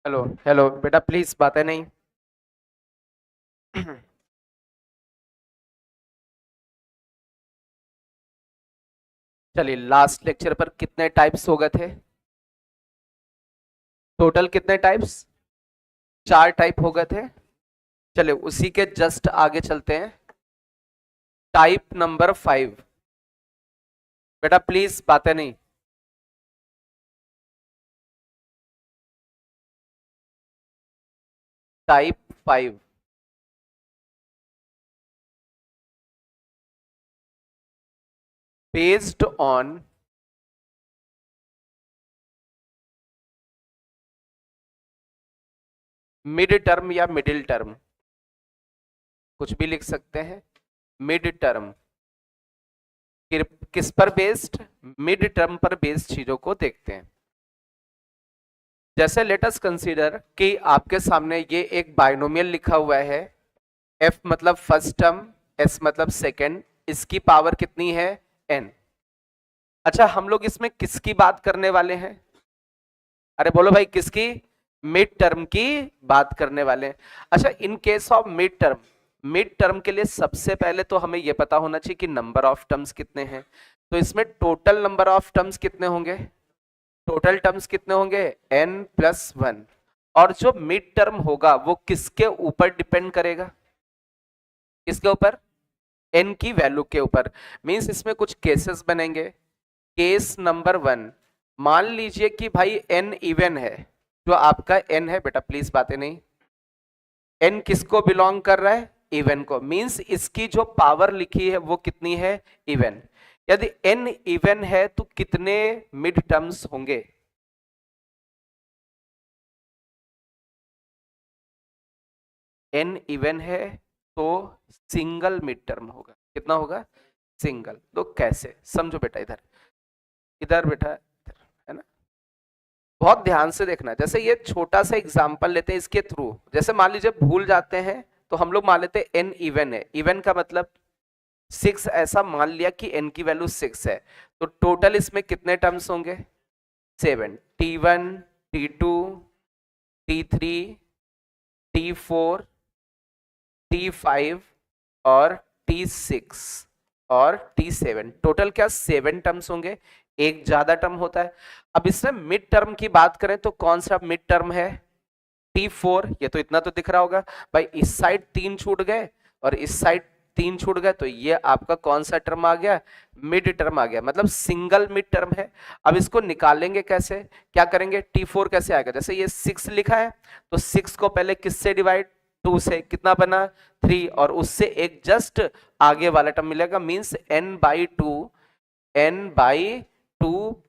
Hello hello बेटा, please बातें नहीं। चलिए, लास्ट लेक्चर पर कितने टाइप्स हो गए थे? टोटल कितने टाइप्स? 4 टाइप हो गए थे। चलिए, उसी के जस्ट आगे चलते हैं। Type number 5। बेटा प्लीज बातें नहीं। Type 5। Based on mid term या मिडिल टर्म, कुछ भी लिख सकते हैं। मिड टर्म किस पर बेस्ड? मिड टर्म पर बेस्ड चीजों को देखते हैं। जैसे लेट अस कंसीडर कि आपके सामने ये एक बाइनोमियल लिखा हुआ है। एफ मतलब फर्स्ट टर्म, एस मतलब सेकंड, इसकी पावर कितनी है? एन। अच्छा, हम लोग इसमें किसकी बात करने वाले हैं? अरे बोलो भाई, किसकी? मिड टर्म की बात करने वाले हैं। अच्छा, in case of mid term के लिए सबसे पहले तो हमें यह पता होना चाहिए कि नंबर ऑफ टर्म्स कितने हैं। तो इसमें टोटल नंबर ऑफ टर्म्स कितने होंगे? टोटल टर्म्स कितने होंगे? n+1। और जो मिड टर्म होगा वो किसके ऊपर डिपेंड करेगा? किसके ऊपर? n की वैल्यू के ऊपर। मींस इसमें कुछ केसेस बनेंगे। केस नंबर 1, मान लीजिए कि भाई n इवन है। जो आपका n है, बेटा प्लीज बातें नहीं। n किसको बिलोंग कर रहा है? इवन को। मींस इसकी जो पावर लिखी है वो कितनी है? इवन। यदि n इवन है तो कितने मिड टर्म्स होंगे? n इवन है तो सिंगल मिड टर्म होगा। कितना होगा? सिंगल। तो कैसे समझो बेटा, इधर इधर बेटा, इधर है ना। बहुत ध्यान से देखना। जैसे ये छोटा सा एग्जांपल लेते हैं, इसके थ्रू जैसे मान लीजिए भूल जाते हैं तो हम लोग मान लेते हैं n इवन है। इवन का मतलब 6, ऐसा मान लिया कि n की वैल्यू 6 है। तो टोटल इसमें कितने टर्म्स होंगे? 7। T1, T2, T3, T4, T5 और T6 और T7। टोटल क्या 7 टर्म्स होंगे। एक ज्यादा टर्म होता है। अब इसमें मिड टर्म की बात करें तो कौन सा मिड टर्म है? T4। ये तो इतना तो दिख रहा होगा भाई, इस साइड 3 छूट गए और इस साइड 3 छूट गए, तो ये आपका कौन सा टर्म आ गया? मिड टर्म आ गया, मतलब सिंगल मिड टर्म है। अब इसको निकालेंगे कैसे? क्या करेंगे? T4 कैसे आएगा? जैसे ये 6 लिखा है तो 6 को पहले किससे डिवाइड? 2 से। कितना बना? 3। और उससे एक जस्ट आगे वाला टर्म मिलेगा। मींस n/2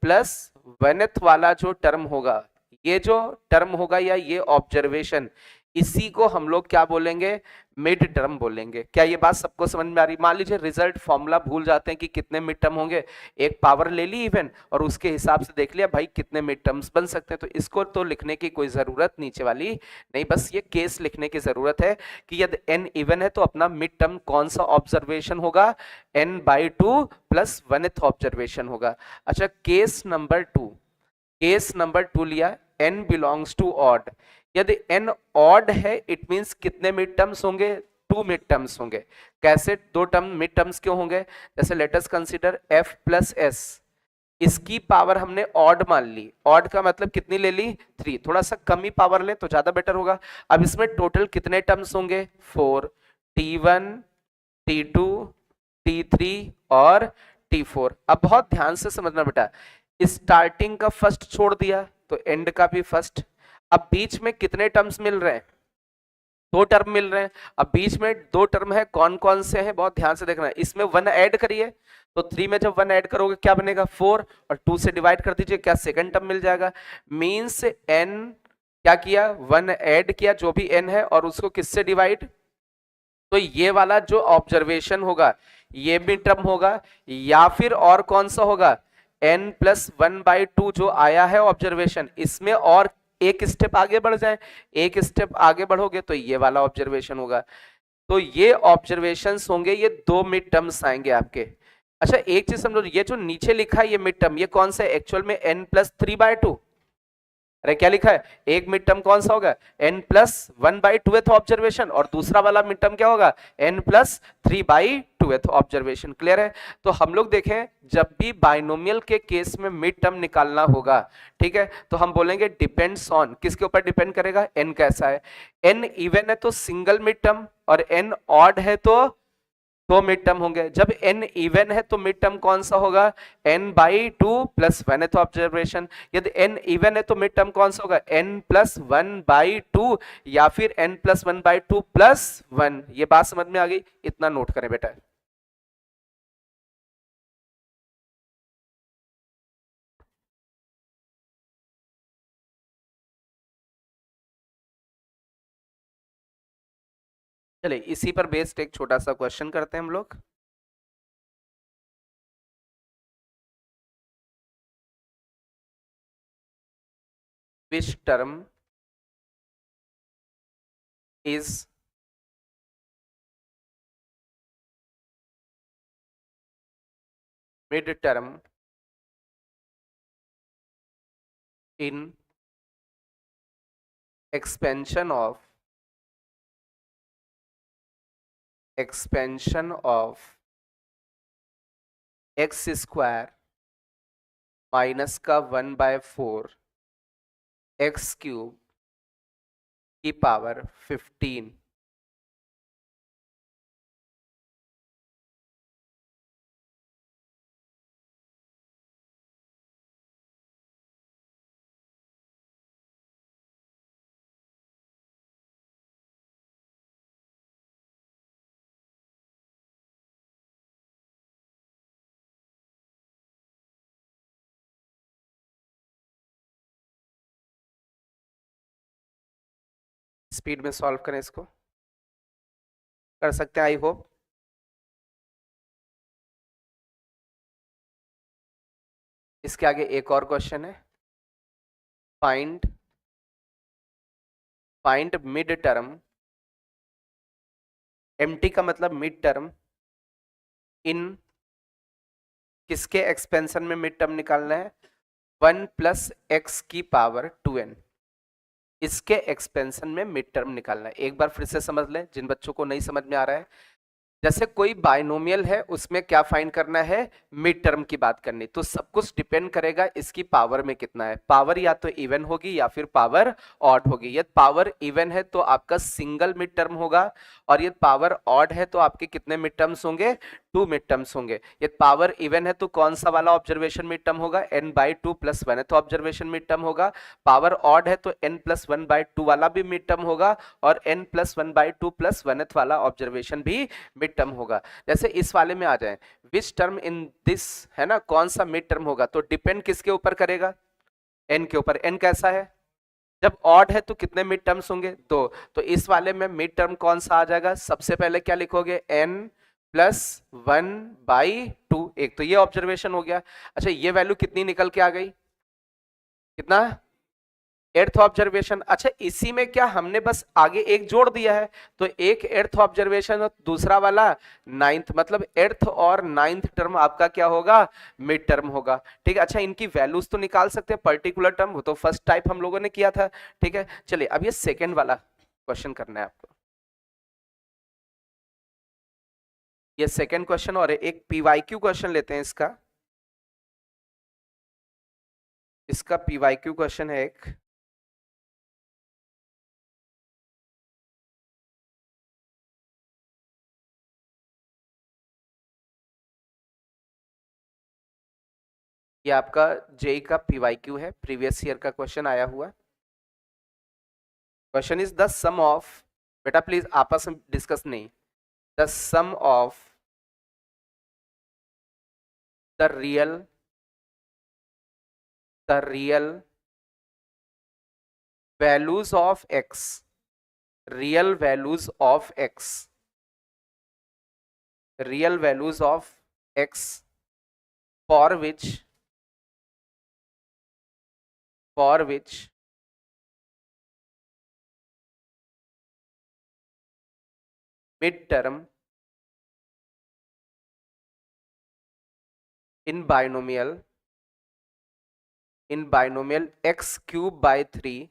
प्लस वनथ वाला जो टर्म होगा, ये जो टर्म होगा या ये ऑब्जर्वेशन, इसी को हम लोग क्या बोलेंगे? मिड टर्म बोलेंगे। क्या ये बात सबको समझ में आ रही? मान लीजिए रिजल्ट फॉर्मूला भूल जाते हैं कि कितने मिड टर्म होंगे, एक पावर ले ली इवन और उसके हिसाब से देख लिया भाई कितने मिड टर्म्स बन सकते हैं। तो इसको तो लिखने की कोई जरूरत नीचे वाली नहीं, बस ये केस लिखने की जरूरत है कि यदि n इवन है तो अपना मिड टर्म कौन सा ऑब्जर्वेशन होगा? n/2 प्लस वनथ ऑब्जर्वेशन होगा। अच्छा, केस नंबर 2 लिया, n बिलोंग्स टू ऑड। यदि n ऑड है इट मींस कितने मिड टर्म्स होंगे? 2 मिड टर्म्स होंगे। कैसे 2 टर्म मिड टर्म्स क्यों होंगे? जैसे लेट अस कंसीडर f+s, इसकी पावर हमने ऑड मान ली। ऑड का मतलब कितनी ले ली? 3। थोड़ा सा कम ही पावर ले तो ज्यादा बेटर होगा। अब इसमें टोटल कितने टर्म्स होंगे? 4। T1, T2, T3 और T4। अब बहुत ध्यान से समझना बेटा, स्टार्टिंग का फर्स्ट छोड़ दिया तो एंड का भी फर्स्ट। अब बीच में कितने टर्म्स मिल रहे हैं? 2 टर्म मिल रहे हैं। अब बीच में 2 टर्म है, कौन कौन से हैं? बहुत ध्यान से देखना। इसमें 1 ऐड करिए तो 3 में जब 1 ऐड करोगे क्या बनेगा? 4। और 2 से डिवाइड कर दीजिए, क्या सेकंड टर्म मिल जाएगा? मींस n क्या किया? 1 ऐड किया जो भी n है और उसको किससे डिवाइड? तो ये वाला जो ऑब्जर्वेशन होगा ये भी टर्म होगा, या फिर और कौन सा होगा? n+1/2 जो आया है ऑब्जर्वेशन, इसमें और एक स्टेप आगे बढ़ जाए। एक स्टेप आगे बढ़ोगे तो ये वाला ऑब्जर्वेशन होगा। तो ये ऑब्जर्वेशंस होंगे, ये 2 मिड टर्म्स आएंगे आपके। अच्छा, एक चीज समझो, ये जो नीचे लिखा है ये मिड टर्म, ये कौन सा है? एक्चुअल में n+3/2। अरे क्या लिखा है, एक मिड टर्म कौन सा होगा, n प्लस 1/2th ऑब्जर्वेशन, और दूसरा वाला मिड टर्म क्या होगा, n plus 3/2th observation. Clear है। तो हम लोग देखें, जब भी बाइनोमियल के केस में मिड टर्म निकालना होगा, ठीक है, तो हम बोलेंगे डिपेंड्स ऑन, किसके ऊपर डिपेंड करेगा, n कैसा है। n इवन है तो सिंगल मिड टर्म, और n ऑड है तो दो मिड टर्म होंगे। जब n इवन है तो मिड टर्म कौन सा होगा, n/2 प्लस 1th ऑब्जर्वेशन। यदि n इवन है तो मिड टर्म कौन सा होगा, n प्लस 1/2 या फिर n प्लस 1/2 प्लस 1। ये बात समझ में आ गई, इतना नोट करें बेटा। चलिए इसी पर बेस्ड एक छोटा सा क्वेश्चन करते हैं हम लोग। Which term is mid term in expansion of x square minus का 1/4 एक्स क्यूब की पावर 15। स्पीड में सॉल्व करें इसको, कर सकते हैं आई होप। इसके आगे एक और क्वेश्चन है, find find mid term, MT का मतलब मिड टर्म, इन किसके एक्सपेंशन में मिड टर्म निकालना है, 1 प्लस एक्स की पावर 2n, इसके एक्सपेंशन में मिड टर्म निकालना है। एक बार फिर से समझ लें जिन बच्चों को नहीं समझ में आ रहा है। जैसे कोई बाइनोमियल है, उसमें क्या फाइंड करना है, मिड टर्म की बात करनी, तो सब कुछ डिपेंड करेगा इसकी पावर में कितना है। पावर या तो इवन होगी या फिर पावर ऑड होगी। यदि पावर इवन है तो आपका सिंगल मिड टर्म होगा, और यदि पावर ऑड है तो आपके कितने मिड टर्म्स होंगे, 2 मिड टर्म्स होंगे। यदि पावर इवन है तो कौन सा वाला ऑब्जर्वेशन मिड टर्म होगा, n/2 plus 1th observation mid term होगा। पावर ऑड है तो n प्लस 1/2 वाला भी मिड टर्म होगा, और n प्लस 1/2 प्लस 1th वाला ऑब्जर्वेशन भी मिड टर्म होगा। जैसे इस वाले में आ जाए, विच टर्म इन दिस, है ना, कौन सा मिड टर्म होगा, तो डिपेंड किसके ऊपर करेगा, एन के ऊपर। एन कैसा है, जब ऑड है तो कितने मिड टर्म्स होंगे, दो। तो इस वाले में मिड टर्म कौन सा आ जाएगा, सबसे पहले क्या लिखोगे, n प्लस 1/2। एक तो ये ऑब्जर्वेशन हो गया। अच्छा ये वैल्यू कितनी निकल के आ गई, कितना, एर्थ ऑब्जर्वेशन। अच्छा इसी में क्या हमने बस आगे एक जोड़ दिया है, तो एक एर्थ ऑब्जर्वेशन और दूसरा वाला नाइन्थ, मतलब एर्थ और नाइन्थ टर्म आपका क्या होगा, मिड टर्म होगा। ठीक है। अच्छा इनकी वैल्यूज तो निकाल सकते हैं, पर्टिकुलर टर्म, वो तो फर्स्ट टाइप हम लोगों ने किया था। ठीक है। चलिए अब ये सेकेंड वाला क्वेश्चन करना है आपको। ये सेकेंड क्वेश्चन, और एक पीवाईक्यू क्वेश्चन लेते हैं इसका। इसका पीवाईक्यू क्वेश्चन है एक, ये आपका जेई का पीवाईक्यू है, प्रीवियस ईयर का क्वेश्चन आया हुआ। Question is the sum of, बेटा प्लीज आपस में डिस्कस नहीं, the sum of the real values of x, real values of x, real values of x for which mid term in binomial in binomial x cube by 3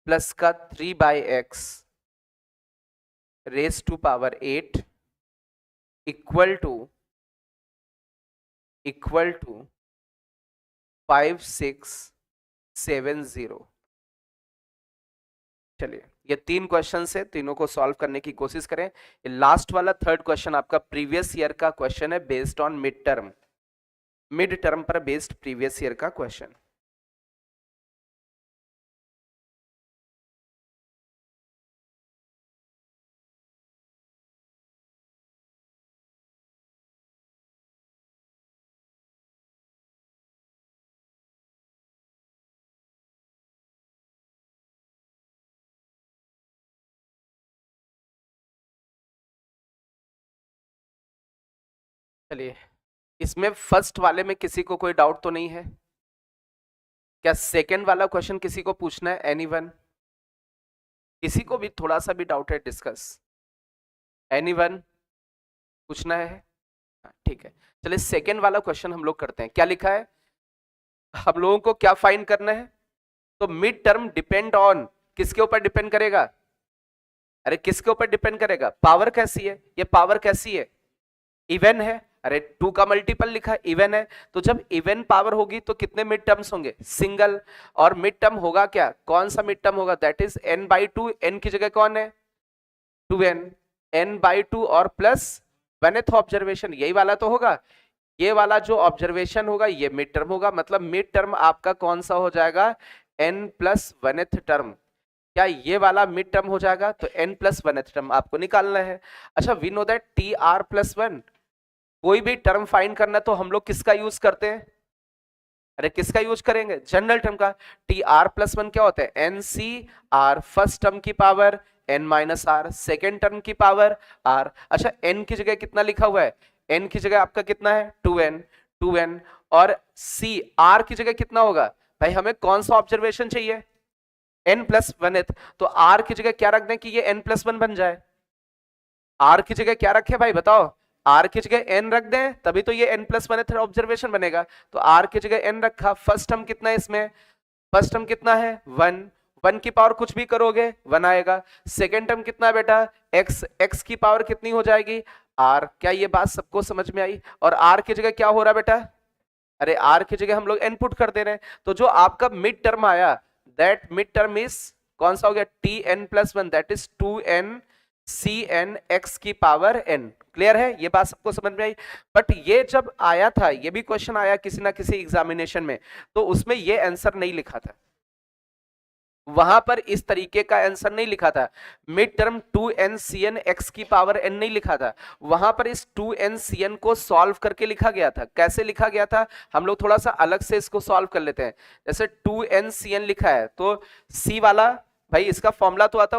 plus का 3 by x raise to power 8 equal to 5670। चलिए ये 3 question है, तीनों को solve करने की कोशिश करें। ये लास्ट वाला थर्ड क्वेश्चन आपका प्रीवियस ईयर का क्वेश्चन है, बेस्ड ऑन मिड टर्म पर बेस्ड प्रीवियस ईयर का क्वेश्चन। चलिए इसमें फर्स्ट वाले में किसी को कोई डाउट तो नहीं है? क्या सेकंड वाला क्वेश्चन किसी को पूछना है? एनीवन? किसी को भी थोड़ा सा भी डाउट है? डिस्कस। एनीवन पूछना है? हाँ, ठीक है। चलिए सेकंड वाला क्वेश्चन हम लोग करते हैं। क्या लिखा है? हम लोगों को क्या फाइंड करना है? तो मिड टर्म डिपेंड ऑन किसके ऊपर डिपेंड करेगा? अरे किसके ऊपर डिपेंड करेगा? पावर कैसी है? ये पावर कैसी है? इवन है। अरे 2 का मल्टीपल लिखा है, इवन है। तो जब इवन पावर होगी तो कितने मिड टर्म्स होंगे? सिंगल। और मिड टर्म होगा क्या? कौन सा मिड टर्म होगा? That is n/2। n की जगह कौन है? 2n। n/2 और प्लस वनेथ ऑब्जर्वेशन, यही वाला तो होगा। ये वाला जो ऑब्जर्वेशन होगा ये मिड टर्म होगा। मतलब मिड टर्म आपका कौन सा हो जाएगा? n plus oneth term. क्या ये वाला मिड टर्म हो जाएगा? तो n प्लस वनेथ टर्म आपको निकालना है। अच्छा, वी नो दैट tr+1, कोई भी टर्म फाइंड करना तो हम लोग किसका यूज करते हैं? अरे किसका यूज करेंगे? जनरल टर्म का। tr+1 क्या होता है? ncr, फर्स्ट टर्म की पावर n-r, सेकेंड टर्म की पावर r। अच्छा n की जगह कितना लिखा हुआ है? n की जगह आपका कितना है? 2n। और c r की जगह कितना होगा? भाई हमें कौन सा ऑब्जर्वेशन चाहिए? n+1th। तो r की जगह क्या रख दें कि ये n+1 बन जाए? r की जगह क्या रखे भाई बताओ? r की जगह n रख दें तभी तो ये n+1th ऑब्जर्वेशन बनेगा। तो r की जगह n रखा। फर्स्ट टर्म कितना है इसमें? फर्स्ट टर्म कितना है? 1। 1 की पावर कुछ भी करोगे 1 आएगा। सेकेंड टर्म कितना है बेटा? x। x की पावर कितनी हो जाएगी? r। क्या ये बात सबको समझ में आई? और r की जगह क्या हो रहा है बेटा? अरे r की जगह हम लोग n पुट कर दे रहे हैं। तो जो आपका मिड टर्म आया, दैट मिड टर्म इज कौन सा हो गया? tn+1, that is 2n cn x की पावर n। क्लियर है? ये बात सबको समझ में आई? बट ये जब आया था, ये भी क्वेश्चन आया किसी ना किसी एग्जामिनेशन में, तो उसमें ये आंसर नहीं लिखा था। वहां पर इस तरीके का आंसर नहीं लिखा था। Mid term 2n cn x की पावर n नहीं लिखा था। वहां पर इस 2n cn को सॉल्व करके लिखा गया था। कैसे लिखा गया था? हम लोग थोड़ा सा अलग से इसको सॉल्व कर लेते हैं। जैसे 2n cn लिखा है तो c वाला, भाई इसका फॉर्मूला तो आता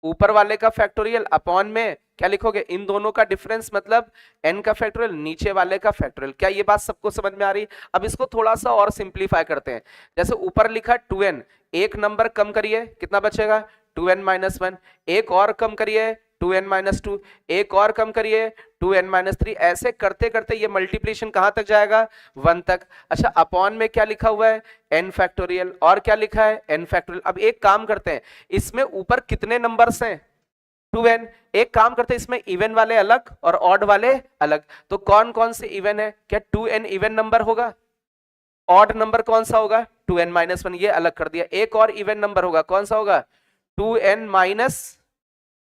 ऊपर वाले का फैक्टोरियल अपॉन में क्या लिखोगे? इन दोनों का डिफरेंस, मतलब n का फैक्टोरियल नीचे वाले का फैक्टोरियल। क्या ये बात सबको समझ में आ रही? अब इसको थोड़ा सा और सिंप्लीफाई करते हैं। जैसे ऊपर लिखा 2n, एक नंबर कम करिए कितना बचेगा? 2n-1। एक और कम करिए 2n-2, एक और कम करिए 2n-3। ऐसे करते करते ये मल्टीप्लिकेशन कहां तक जाएगा? 1 तक। अच्छा अपॉन में क्या लिखा हुआ है? n factorial. और क्या लिखा है? n factorial. अब एक काम करते हैं, इसमें ऊपर कितने नंबर्स हैं? 2n। एक काम करते हैं, इसमें इवन वाले अलग और ऑड वाले अलग। तो कौन कौन से इवन है? क्या 2n इवन नंबर होगा? ऑड नंबर कौन सा होगा? 2n-1। ये अलग कर दिया। एक और इवन नंबर होगा, कौन सा होगा? 2n-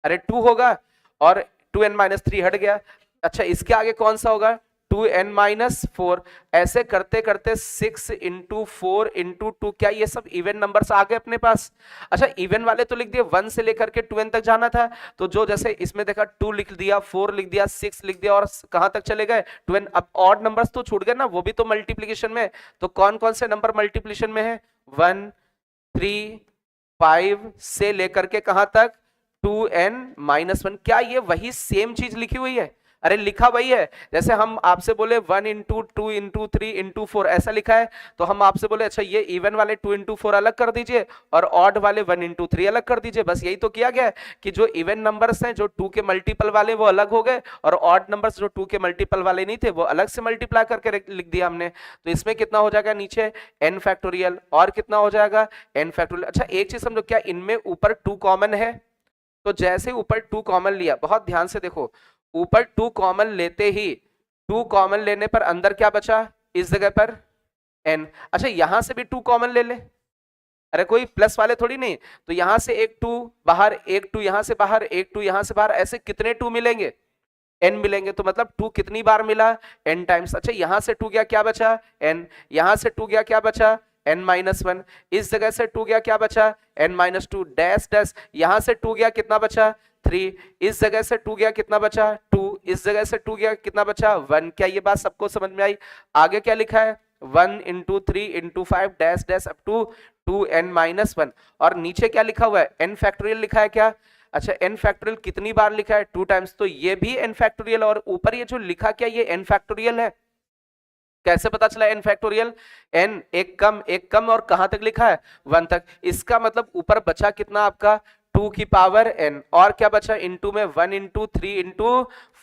अरे 2 होगा और 2n-3 हट गया। अच्छा इसके आगे कौन सा होगा? 2n-4। ऐसे करते करते 6 × 4 × 2, क्या ये सब इवन नंबर्स आ गए अपने पास? अच्छा इवन वाले तो लिख दिए, 1 से लेकर के 2n तक जाना था। तो जो जैसे इसमें देखा 2 लिख दिया, 4 लिख दिया, 6 लिख दिया, और कहां तक चले गए? 2n। अब ऑड नंबर्स तो छूट गए ना, वो भी तो मल्टीप्लीकेशन में। तो कौन कौन से नंबर मल्टीप्लीकेशन में है? 1, 3, 5 से लेकर के कहां तक? 2n-1। क्या ये वही सेम चीज लिखी हुई है? अरे लिखा वही है, जैसे हम आपसे बोले 1 into 2 into 3 into 4 ऐसा लिखा है, तो हम आपसे बोले अच्छा ये इवन वाले 2 into 4 अलग कर दीजिए और ऑड वाले 1 into 3 अलग कर दीजिए, बस यही तो किया गया है कि जो इवन नंबर्स हैं जो 2 के मल्टीपल वाले वो अलग हो गए और ऑड नंबर्स जो 2 के मल्टीपल वाले नहीं थे वो अलग से मल्टीप्लाई करके लिख दिया हमने। तो इसमें कितना हो जाएगा नीचे n फैक्टोरियल और कितना हो जाएगा n फैक्टोरियल। अच्छा एक चीज समझो, क्या इनमें ऊपर 2 कॉमन है? तो जैसे ऊपर 2 कॉमन लिया, बहुत ध्यान से देखो, ऊपर 2 कॉमन लेते ही 2 कॉमन लेने पर अंदर क्या बचा इस जगह पर n। अच्छा यहां से भी 2 कॉमन ले ले, अरे कोई प्लस वाले थोड़ी नहीं, तो यहां से एक 2 बाहर, एक 2 यहां से बाहर, एक 2 यहां से बाहर, ऐसे कितने 2 मिलेंगे? n मिलेंगे। तो मतलब 2 कितनी बार मिला? n times. अच्छा यहां से 2 गया क्या बचा? n। यहां से 2 गया क्या बचा? n-1। इस जगह से 2 गया क्या बचा? n-2 dash dash. यहां से 2 गया कितना बचा? 3। इस जगह से 2 गया कितना बचा? 2। इस जगह से 2 गया कितना बचा? 1। क्या ये बात सबको समझ में आई? आगे क्या लिखा है? 1 into 3 into 5 dash dash up to 2n-1। और नीचे क्या लिखा हुआ है? n फैक्टोरियल लिखा है क्या? अच्छा n फैक्टोरियल कितनी बार लिखा है? 2 टाइम्स। तो ये भी n फैक्टोरियल, और ऊपर ये जो लिखा क्या ये n फैक्टोरियल है। कैसे पता चला n फैक्टोरियल? n एक कम और कहां तक लिखा है? 1 तक। इसका मतलब ऊपर बचा कितना आपका? 2 की पावर n, और क्या बचा इनटू में? 1 into 3 into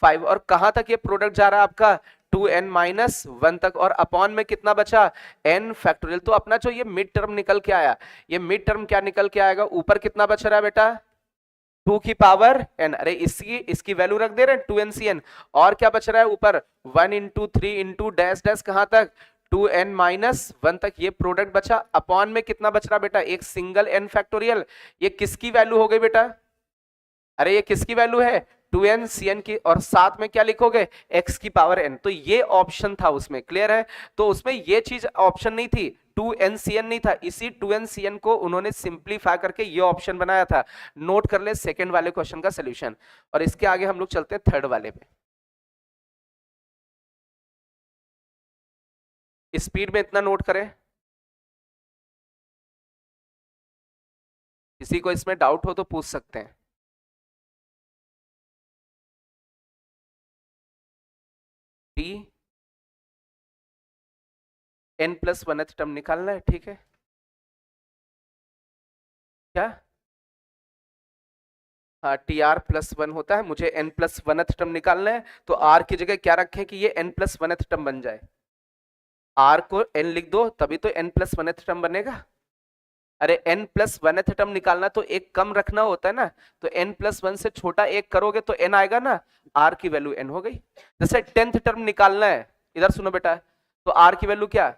5। और कहां तक ये प्रोडक्ट जा रहा है आपका? 2n-1 तक। और अपॉन में कितना बचा? n factorial. तो अपना जो ये मिड टर्म निकल के आया, ये मिड टर्म क्या निकल के आएगा? ऊपर कितना बच रहा है बेटा? 2 की पावर n। अरे इसकी वैल्यू रख दे रहे हैं 2ncn। और क्या बच रहा है ऊपर? 1 into 3 into डैश डैश कहां तक? 2n-1 तक। ये प्रोडक्ट बचा। अपॉन में कितना बच रहा बेटा? एक सिंगल n फैक्टोरियल। ये किसकी वैल्यू हो गई बेटा? अरे ये किसकी वैल्यू है? 2n-cn की। और साथ में क्या लिखोगे? x की पावर n। तो ये ऑप्शन था उसमें, क्लियर है? तो उसमें ये चीज ऑप्शन नहीं थी, 2n-cn नहीं था, इसी 2n-cn को उन्होंने सिंप्लीफाई करके ये ऑप्शन बनाया था। नोट कर ले सेकंड वाले क्वेश्चन का सोल्यूशन। और इसके आगे हम लोग चलते हैं थर्ड वाले पे। स्पीड में इतना नोट करें, किसी को इसमें डाउट हो तो पूछ सकते हैं। t n+1th टर्म निकालना है, ठीक है? क्या? हाँ tr+1 होता है, मुझे n+1th टर्म निकालना है, तो r की जगह क्या रखें कि ये n+1th टर्म बन जाए? r को n लिख दो तभी तो n+1th टर्म बनेगा। अरे n+1th टर्म निकालना तो एक कम रखना होता है ना, तो n+1 से छोटा एक करोगे तो n आएगा ना, r की वैल्यू n हो गई। जैसे 10th टर्म निकालना है, इधर सुनो बेटा, तो r की वैल्यू क्या?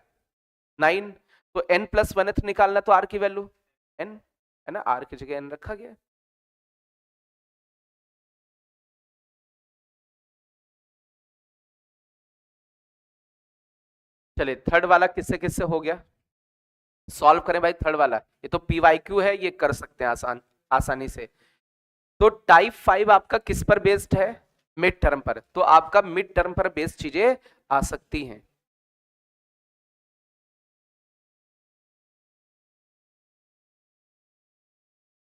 9। तो n+1th निकालना तो r की वैल्यू n है ना, r की जगह n रखा गया। चलिए थर्ड वाला किससे किससे हो गया, सॉल्व करें भाई। थर्ड वाला ये तो पीवाईक्यू है, ये कर सकते हैं आसानी से। तो टाइप 5 आपका किस पर बेस्ड है? मिड टर्म पर। तो आपका मिड टर्म पर बेस्ड चीजें आ सकती हैं।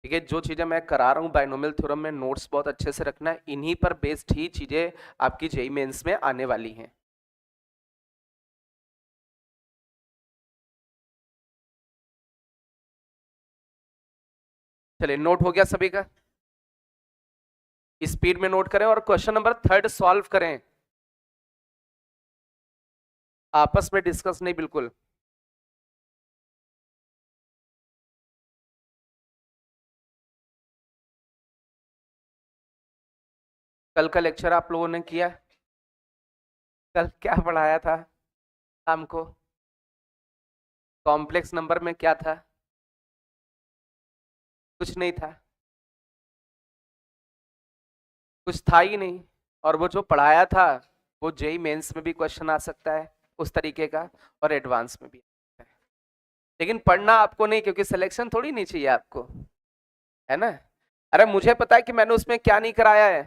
ठीक है, जो चीजें मैं करा रहा हूं बाइनोमियल थ्योरम में, नोट्स बहुत अच्छे से रखना है, इन्हीं पर बेस्ड ही चीजें आपकी जेईई मेंस में आने वाली हैं। चलिए नोट हो गया सभी का? स्पीड में नोट करें और क्वेश्चन नंबर थर्ड सॉल्व करें, आपस में डिस्कस नहीं, बिल्कुल। कल का लेक्चर आप लोगों ने किया? कल क्या पढ़ाया था शाम को? कॉम्प्लेक्स नंबर में क्या था? कुछ नहीं था, कुछ था ही नहीं। और वो जो पढ़ाया था वो जेई मेंस में भी क्वेश्चन आ सकता है उस तरीके का, और एडवांस में भी आ सकता है। लेकिन पढ़ना आपको नहीं, क्योंकि सिलेक्शन थोड़ी नहीं चाहिए आपको, है ना? अरे मुझे पता है कि मैंने उसमें क्या नहीं कराया है,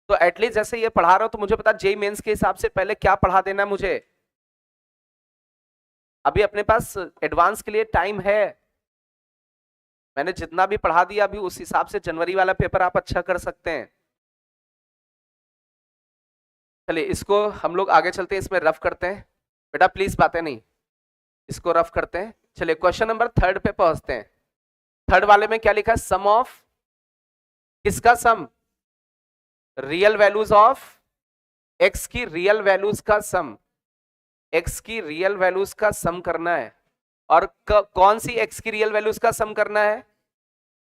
तो एटलीस्ट जैसे ये पढ़ा रहा हूं तो मुझे पता जेई मेंस के हिसाब से पहले क्या पढ़ा देना है मुझे। अभी अपने पास एडवांस के लिए टाइम है, मैंने जितना भी पढ़ा दिया अभी उस हिसाब से जनवरी वाला पेपर आप अच्छा कर सकते हैं। चलिए इसको हम लोग आगे चलते हैं, इसमें रफ करते हैं। बेटा प्लीज बातें नहीं, इसको रफ करते हैं। चलिए क्वेश्चन नंबर 3 पे पहुंचते हैं। 3 वाले में क्या लिखा है? सम ऑफ, किसका सम? रियल वैल्यूज ऑफ एक्स की रियल वैल्यूज का सम, एक्स की रियल वैल्यूज का सम करना है। और कौन सी एक्स की रियल वैल्यूज का सम करना है?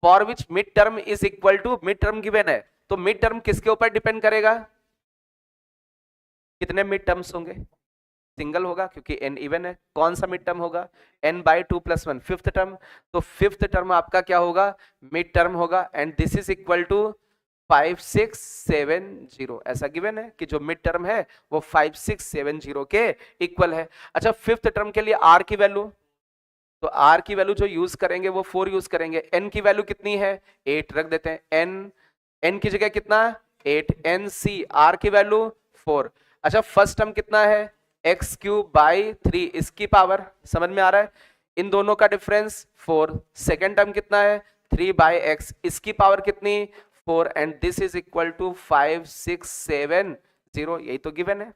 For which mid term is equal to, mid term given है, तो मिड टर्म किसके ऊपर डिपेंड करेगा? कितने मिड टर्म्स होंगे? सिंगल होगा क्योंकि n इवन है। कौन सा मिड टर्म होगा? n/2+1, fifth term. तो फिफ्थ टर्म आपका क्या होगा? मिड टर्म होगा। And this is equal to 5670, ऐसा गिवन है कि जो मिड टर्म है वो 5670 के इक्वल है। अच्छा फिफ्थ टर्म के लिए r की वैल्यू, तो r की वैल्यू जो यूज करेंगे वो 4 यूज करेंगे। n की वैल्यू कितनी है? 8 रख देते हैं। n की जगह कितना? 8। nc, r की वैल्यू 4। अच्छा फर्स्ट टर्म कितना है? x³/3, इसकी पावर, समझ में आ रहा है? इन दोनों का डिफरेंस 4। सेकेंड टर्म कितना है? 3/x, इसकी पावर कितनी? 4। And this is equal to 5670, यही तो गिवन है।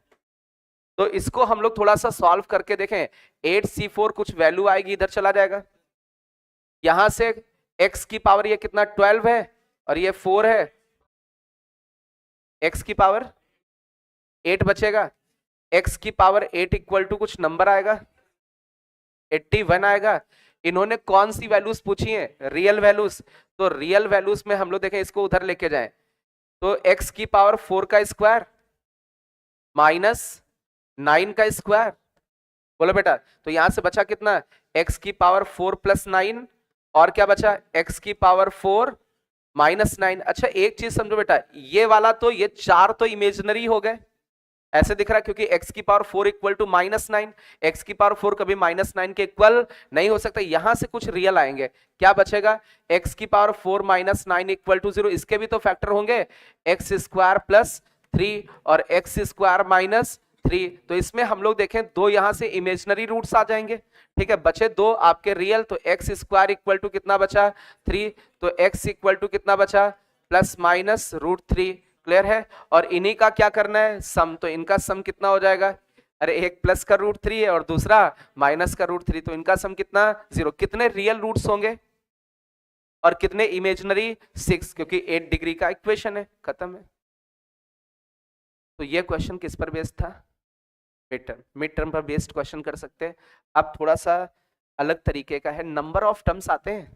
तो इसको हम लोग थोड़ा सा सॉल्व करके देखें। 8c4 कुछ वैल्यू आएगी, इधर चला जाएगा। यहां से x की पावर ये कितना? 12 है और ये 4 है। x की पावर 8 बचेगा। x की पावर 8 इक्वल टू कुछ नंबर आएगा, 81 आएगा। इन्होंने कौन सी वैल्यूज पूछी है? Real values. तो रियल वैल्यूज में हम लोग देखें, इसको उधर लेके जाएं, तो x की पावर 4 का स्क्वायर माइनस 9 का स्क्वायर, बोलो बेटा। तो यहां से बचा कितना? x की पावर 4 + 9, और क्या बचा? x की पावर 4 - 9। अच्छा एक चीज समझो बेटा, ये वाला तो ये 4 तो इमेजिनरी हो गए, ऐसे दिख रहा है क्योंकि x की पावर 4 इक्वल टू -9। x की पावर 4 कभी -9 के इक्वल नहीं हो सकता। यहां से कुछ रियल आएंगे, क्या बचेगा? x की पावर 4 - 9 इक्वल टू 0, इसके भी तो फैक्टर होंगे, x² + 3 और x² - 3। तो इसमें हम लोग देखें दो यहां से इमेजिनरी रूट्स आ जाएंगे, ठीक है। बचे दो आपके रियल, तो x² इक्वल टू कितना बचा? 3। तो x इक्वल टू कितना बचा? ±√3। क्लियर है? और इन्हीं का क्या करना है? सम। तो इनका सम कितना हो जाएगा? अरे एक प्लस का √3 है और दूसरा माइनस का √3, तो इनका सम कितना? 0। कितने रियल रूट्स होंगे और कितने इमेजिनरी? 6, क्योंकि 8 डिग्री का इक्वेशन है, खत्म है। तो ये क्वेश्चन किस पर बेस्ड था? मिड टर्म पर बेस्ड क्वेश्चन कर सकते हैं। अब थोड़ा सा अलग तरीके का है, नंबर ऑफ टर्म्स आते हैं,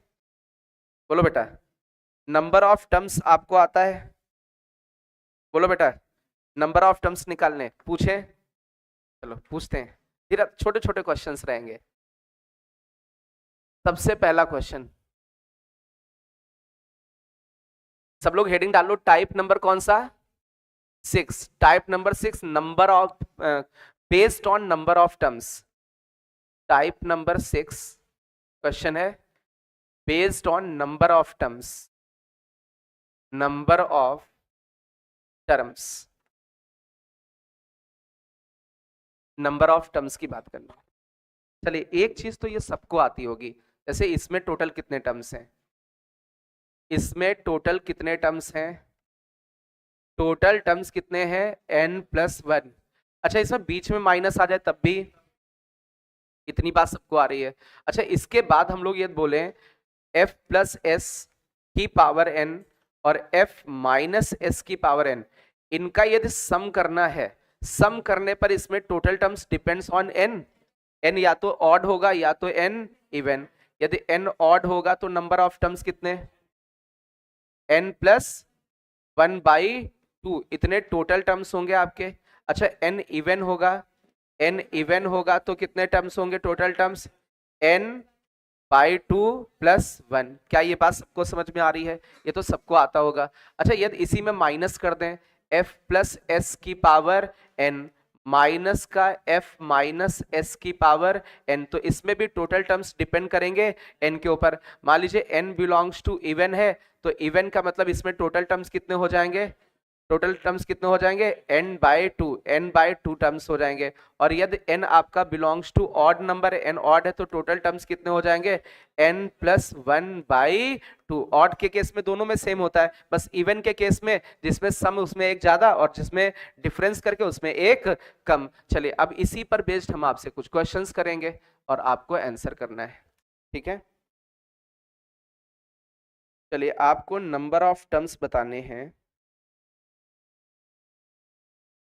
बोलो बेटा। नंबर ऑफ टर्म्स आपको आता है? बोलो बेटा, नंबर ऑफ टर्म्स निकालने पूछे? चलो पूछते हैं, फिर छोटे छोटे क्वेश्चंस रहेंगे। सबसे पहला क्वेश्चन, सब लोग हेडिंग डाल लो, टाइप नंबर कौन सा? 6। Type number 6, number of based on number of terms. Type number 6 question है based on number of terms, number of terms, number of terms की बात करना। चलिए एक चीज तो ये सबको आती होगी, जैसे इसमें टोटल कितने टर्म्स हैं? इसमें टोटल कितने टर्म्स हैं? टोटल टर्म्स कितने हैं? n+1। अच्छा इसमें बीच में माइनस आ जाए तब भी? इतनी बात सबको आ रही है। अच्छा इसके बाद हम लोग ये बोले f+s की पावर n और f-s की पावर n, इनका यदि सम करना है, सम करने पर इसमें total terms depends on n। n या तो ऑड होगा या तो n इवन। यदि n ऑड होगा तो नंबर ऑफ टर्म्स कितने? n+1/2, इतने टोटल टर्म्स होंगे आपके। अच्छा n इवन होगा, n इवन होगा तो कितने टर्म्स होंगे टोटल टर्म्स? n/2 + 1। क्या ये बात सबको समझ में आ रही है? ये तो सबको आता होगा। अच्छा यदि इसी में माइनस कर दें, f+s की पावर n माइनस का f-s की पावर n, तो इसमें भी टोटल टर्म्स डिपेंड करेंगे n के ऊपर। मान लीजिए n बिलोंग्स टू इवन है, तो इवन का मतलब इसमें टोटल टर्म्स कितने हो जाएंगे? टोटल टर्म्स कितने हो जाएंगे, n/2 टर्म्स हो जाएंगे। और यदि n आपका बिलोंग्स टू ऑड नंबर है, n ऑड है, तो टोटल टर्म्स कितने हो जाएंगे, n+1/2। ऑड के केस में दोनों में सेम होता है, बस इवन के केस में जिसमें सम उसमें एक ज्यादा और जिसमें डिफरेंस करके उसमें एक कम। चलिए अब इसी पर बेस्ड हम आपसे कुछ क्वेश्चंस करेंगे और आपको आंसर करना है, ठीक है। चलिए आपको नंबर ऑफ टर्म्स बताने हैं।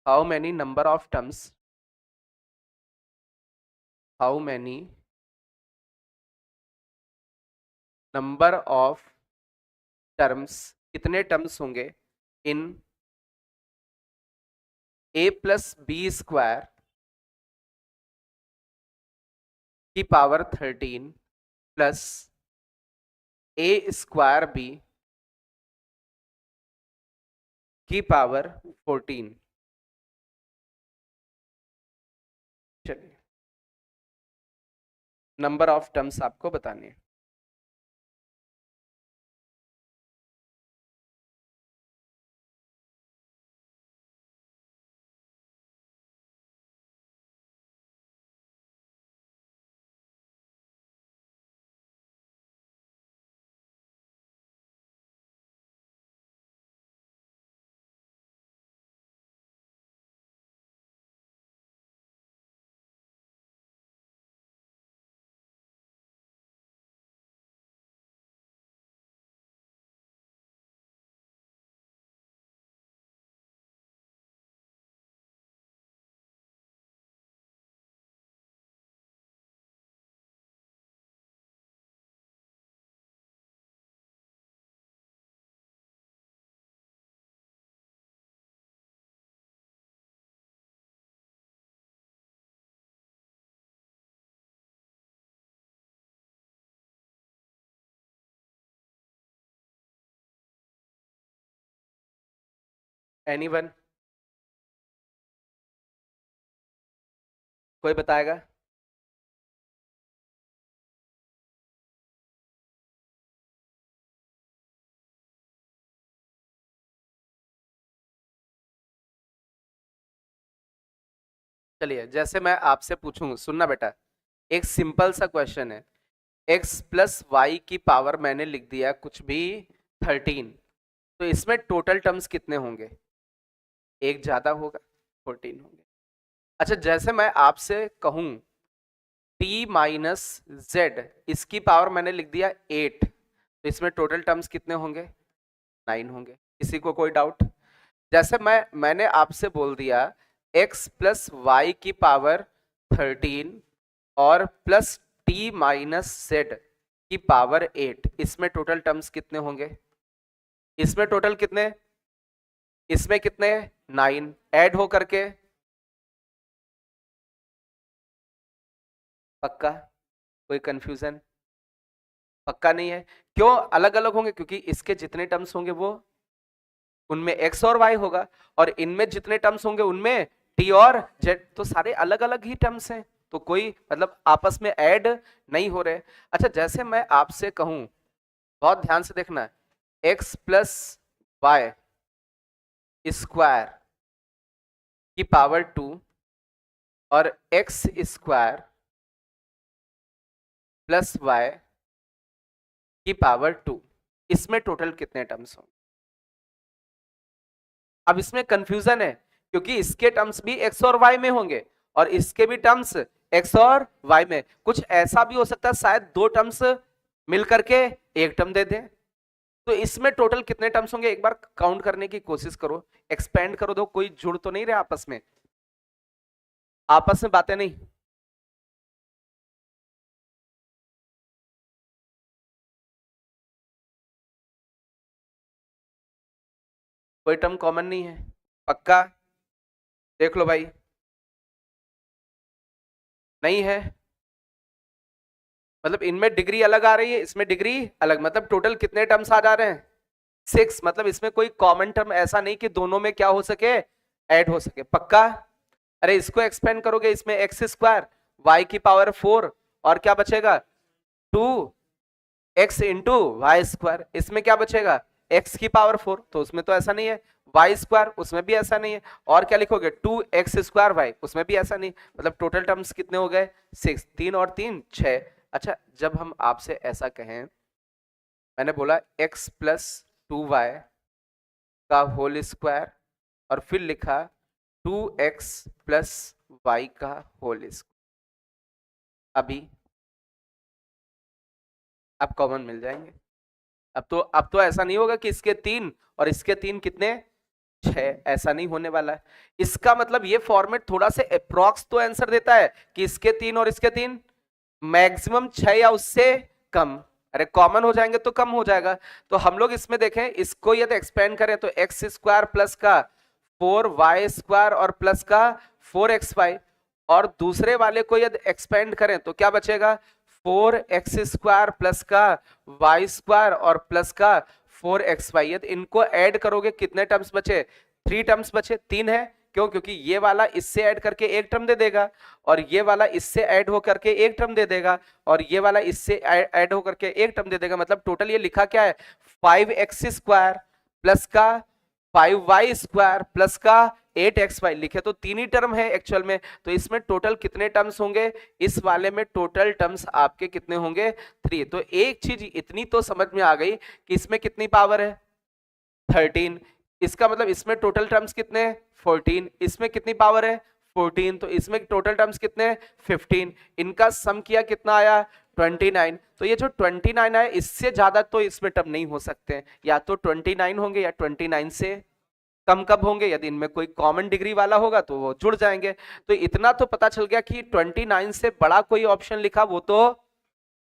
How many number of terms, how many number of terms, कितने टर्म्स होंगे इन a+b² की पावर 13 प्लस a² की पावर 14। चलिए नंबर ऑफ टर्म्स आपको बताने हैं। एनीवन, कोई बताएगा? चलिए जैसे मैं आपसे पूछूं, सुनना बेटा, एक सिंपल सा क्वेश्चन है, x+y की पावर मैंने लिख दिया कुछ भी 13, तो इसमें टोटल टर्म्स कितने होंगे, एक ज्यादा होगा, 14 होंगे। अच्छा जैसे मैं आपसे कहूं t-z, इसकी पावर मैंने लिख दिया 8, तो इसमें टोटल टर्म्स कितने होंगे, 9 होंगे। किसी को कोई डाउट? जैसे मैंने आपसे बोल दिया x+y की पावर 13 और प्लस t-z की पावर 8, इसमें टोटल टर्म्स कितने होंगे, इसमें टोटल कितने, इसमें कितने, 9 ऐड हो करके, पक्का? कोई कंफ्यूजन? पक्का नहीं है? क्यों अलग अलग होंगे, क्योंकि इसके जितने टर्म्स होंगे वो उनमें x और y होगा, और इनमें जितने टर्म्स होंगे उनमें t और z, तो सारे अलग अलग ही टर्म्स हैं, तो कोई मतलब आपस में ऐड नहीं हो रहे। अच्छा जैसे मैं आपसे कहूं, बहुत ध्यान से देखना, x+y² की पावर 2 और x² प्लस y की पावर 2, इसमें टोटल कितने टर्म्स होंगे? अब इसमें कंफ्यूजन है, क्योंकि इसके टर्म्स भी x और y में होंगे और इसके भी टर्म्स x और y में। कुछ ऐसा भी हो सकता है शायद दो टर्म्स मिल करके एक टर्म दे दें, तो इसमें टोटल कितने टर्म्स होंगे एक बार काउंट करने की कोशिश करो, एक्सपेंड करो, दो कोई जुड़ तो नहीं रहे आपस में, आपस में बातें नहीं। कोई टर्म कॉमन नहीं है, पक्का? देख लो भाई, नहीं है, मतलब इनमें डिग्री अलग आ रही है, इसमें डिग्री अलग, मतलब टोटल कितने टर्म्स आ जा रहे हैं, 6। मतलब इसमें कोई कॉमन टर्म ऐसा नहीं कि दोनों में क्या हो सके, ऐड हो सके, पक्का? अरे इसको एक्सपेंड करोगे, इसमें x² y की पावर 4 और क्या बचेगा 2x इंटू वाई स्क्वायर, इसमें क्या बचेगा x की पावर 4, तो उसमें तो ऐसा नहीं है वाई स्क्वायर, उसमें भी ऐसा नहीं है। और क्या लिखोगे, 2x² वाई, उसमें भी ऐसा नहीं। मतलब टोटल टर्म्स कितने हो गए, 6, 3 और 3 6। अच्छा, जब हम आपसे ऐसा कहें, मैंने बोला x प्लस 2y का होल स्क्वायर और फिर लिखा 2x प्लस वाई का होल स्क्वायर, अभी अब कॉमन मिल जाएंगे। अब तो ऐसा नहीं होगा कि इसके 3 और इसके 3 कितने 6, ऐसा नहीं होने वाला है। इसका मतलब ये फॉर्मेट थोड़ा से अप्रॉक्स तो आंसर देता है कि इसके 3 और इसके 3 मैक्सिमम 6 या उससे कम। अरे कॉमन हो जाएंगे तो कम हो जाएगा। तो हम लोग इसमें देखें, इसको यदि एक्सपेंड करें तो एक्स स्क्वायर प्लस का 4y² और प्लस का 4xy, और दूसरे वाले को यदि एक्सपेंड करें तो क्या बचेगा, 4x² प्लस का y² और प्लस का 4xy। यदि इनको ऐड करोगे कितने टर्म्स बचे, 3 टर्म्स बचे। 3 है क्यों, क्योंकि ये वाला इससे ऐड करके एक टर्म दे देगा, और ये वाला इससे ऐड होकर के एक टर्म दे देगा, और ये वाला इससे ऐड होकर के एक टर्म दे देगा। मतलब टोटल ये लिखा क्या है, 5x² प्लस का 5y² प्लस का 8xy। लिखे तो 3 ही टर्म है एक्चुअल में, तो इसमें टोटल कितने टर्म्स होंगे, इस वाले में टोटल टर्म्स आपके कितने होंगे, 3। तो एक चीज इतनी तो समझ में आ गई कि इसमें कितनी पावर है, 13। इसका मतलब इसमें टोटल टर्म्स कितने, 14। इसमें कितनी पावर है, 14। तो इसमें टोटल टर्म्स कितने, 15। इनका सम किया कितना आया, 29। तो ये जो 29 है, इससे ज्यादा तो इसमें टर्म नहीं हो सकते हैं, या तो 29 होंगे या 29 से कम कब होंगे। यदि इनमें कोई कॉमन डिग्री वाला होगा तो वो जुड़ जाएंगे। तो इतना तो पता चल गया कि 29 से बड़ा कोई ऑप्शन लिखा वो तो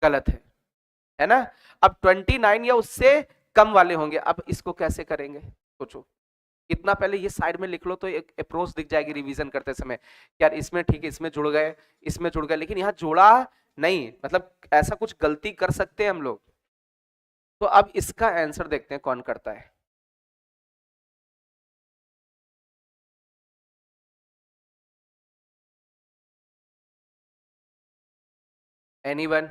गलत है ना। अब 29 या उससे कम वाले होंगे। अब इसको कैसे करेंगे, सोचो। इतना पहले ये साइड में लिख लो तो एक अप्रोच दिख जाएगी रिवीजन करते समय, यार इसमें ठीक है, इसमें जुड़ गए, इसमें जुड़ गए, लेकिन यहाँ जोड़ा नहीं, मतलब ऐसा कुछ गलती कर सकते हैं हम लोग। तो अब इसका आंसर देखते हैं कौन करता है। एनीवन?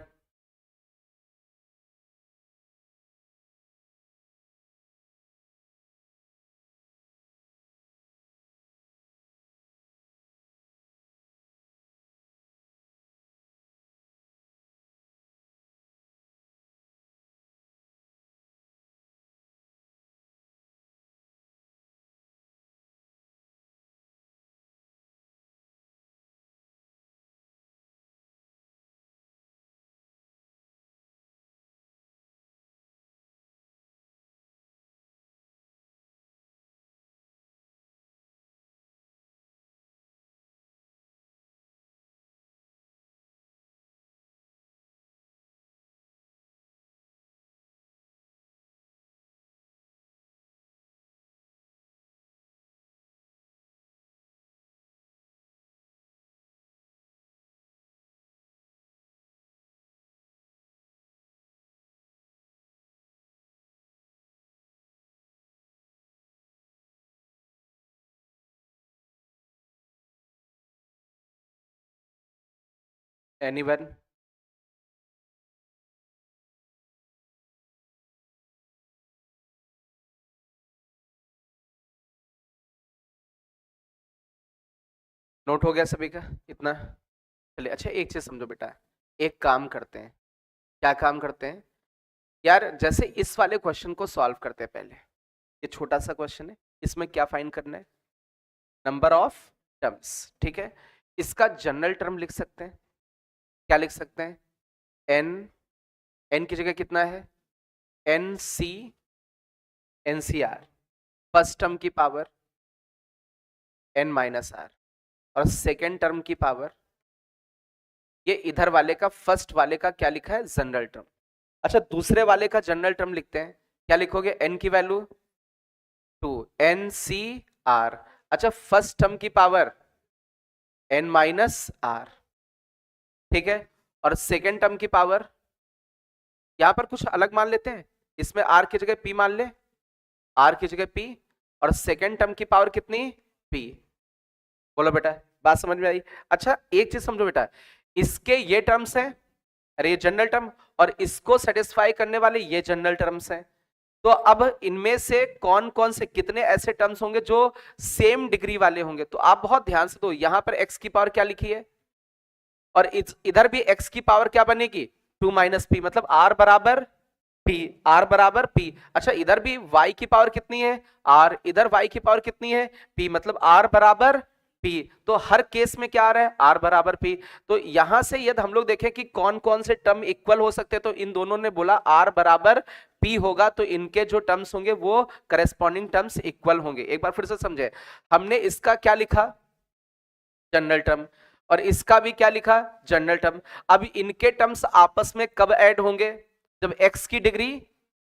एनीवन? नोट हो गया सभी का इतना? चलिए, अच्छा एक चीज समझो बेटा, एक काम करते हैं। क्या काम करते हैं यार, जैसे इस वाले क्वेश्चन को सॉल्व करते हैं पहले। ये छोटा सा क्वेश्चन है, इसमें क्या फाइंड करना है, नंबर ऑफ टर्म्स, ठीक है। इसका जनरल टर्म लिख सकते हैं, क्या लिख सकते हैं, एन। एन की जगह कितना है, n C n C r, first term की पावर एन माइनस आर, और सेकेंड टर्म की पावर, ये इधर वाले का फर्स्ट वाले का क्या लिखा है, जनरल टर्म। अच्छा, दूसरे वाले का जनरल टर्म लिखते हैं, क्या लिखोगे, एन की वैल्यू 2, एन सी आर। अच्छा, फर्स्ट टर्म की पावर एन माइनस आर, ठीक है। और सेकेंड टर्म की पावर, यहां पर कुछ अलग मान लेते हैं, इसमें आर की जगह पी मान ले, आर की जगह पी, और सेकेंड टर्म की पावर कितनी, पी। बोलो बेटा, बात समझ में आई? अच्छा, एक चीज समझो बेटा, इसके ये टर्म्स हैं, अरे ये जनरल टर्म, और इसको सेटिस्फाई करने वाले ये जनरल टर्म्स हैं। तो अब इनमें से कौन कौन से कितने ऐसे टर्म्स होंगे जो सेम डिग्री वाले होंगे? तो आप बहुत ध्यान से दो, यहां पर x की पावर क्या लिखी है और इधर भी x की पावर क्या बनेगी 2 माइनस पी, मतलब r बराबर p, r बराबर p। अच्छा इधर भी y की पावर कितनी है r, इधर y की पावर कितनी है p, मतलब r बराबर p। तो हर केस में क्या आ रहा है r बराबर p। तो यहां से यदि हम लोग देखें कि कौन कौन से टर्म इक्वल हो सकते हैं, तो इन दोनों ने बोला r बराबर p होगा, तो इनके जो टर्म्स होंगे वो करेस्पॉन्डिंग टर्म्स इक्वल होंगे। एक बार फिर से समझे, हमने इसका क्या लिखा जनरल टर्म और इसका भी क्या लिखा जनरल टर्म। अब इनके टर्म्स आपस में कब ऐड होंगे? जब x की डिग्री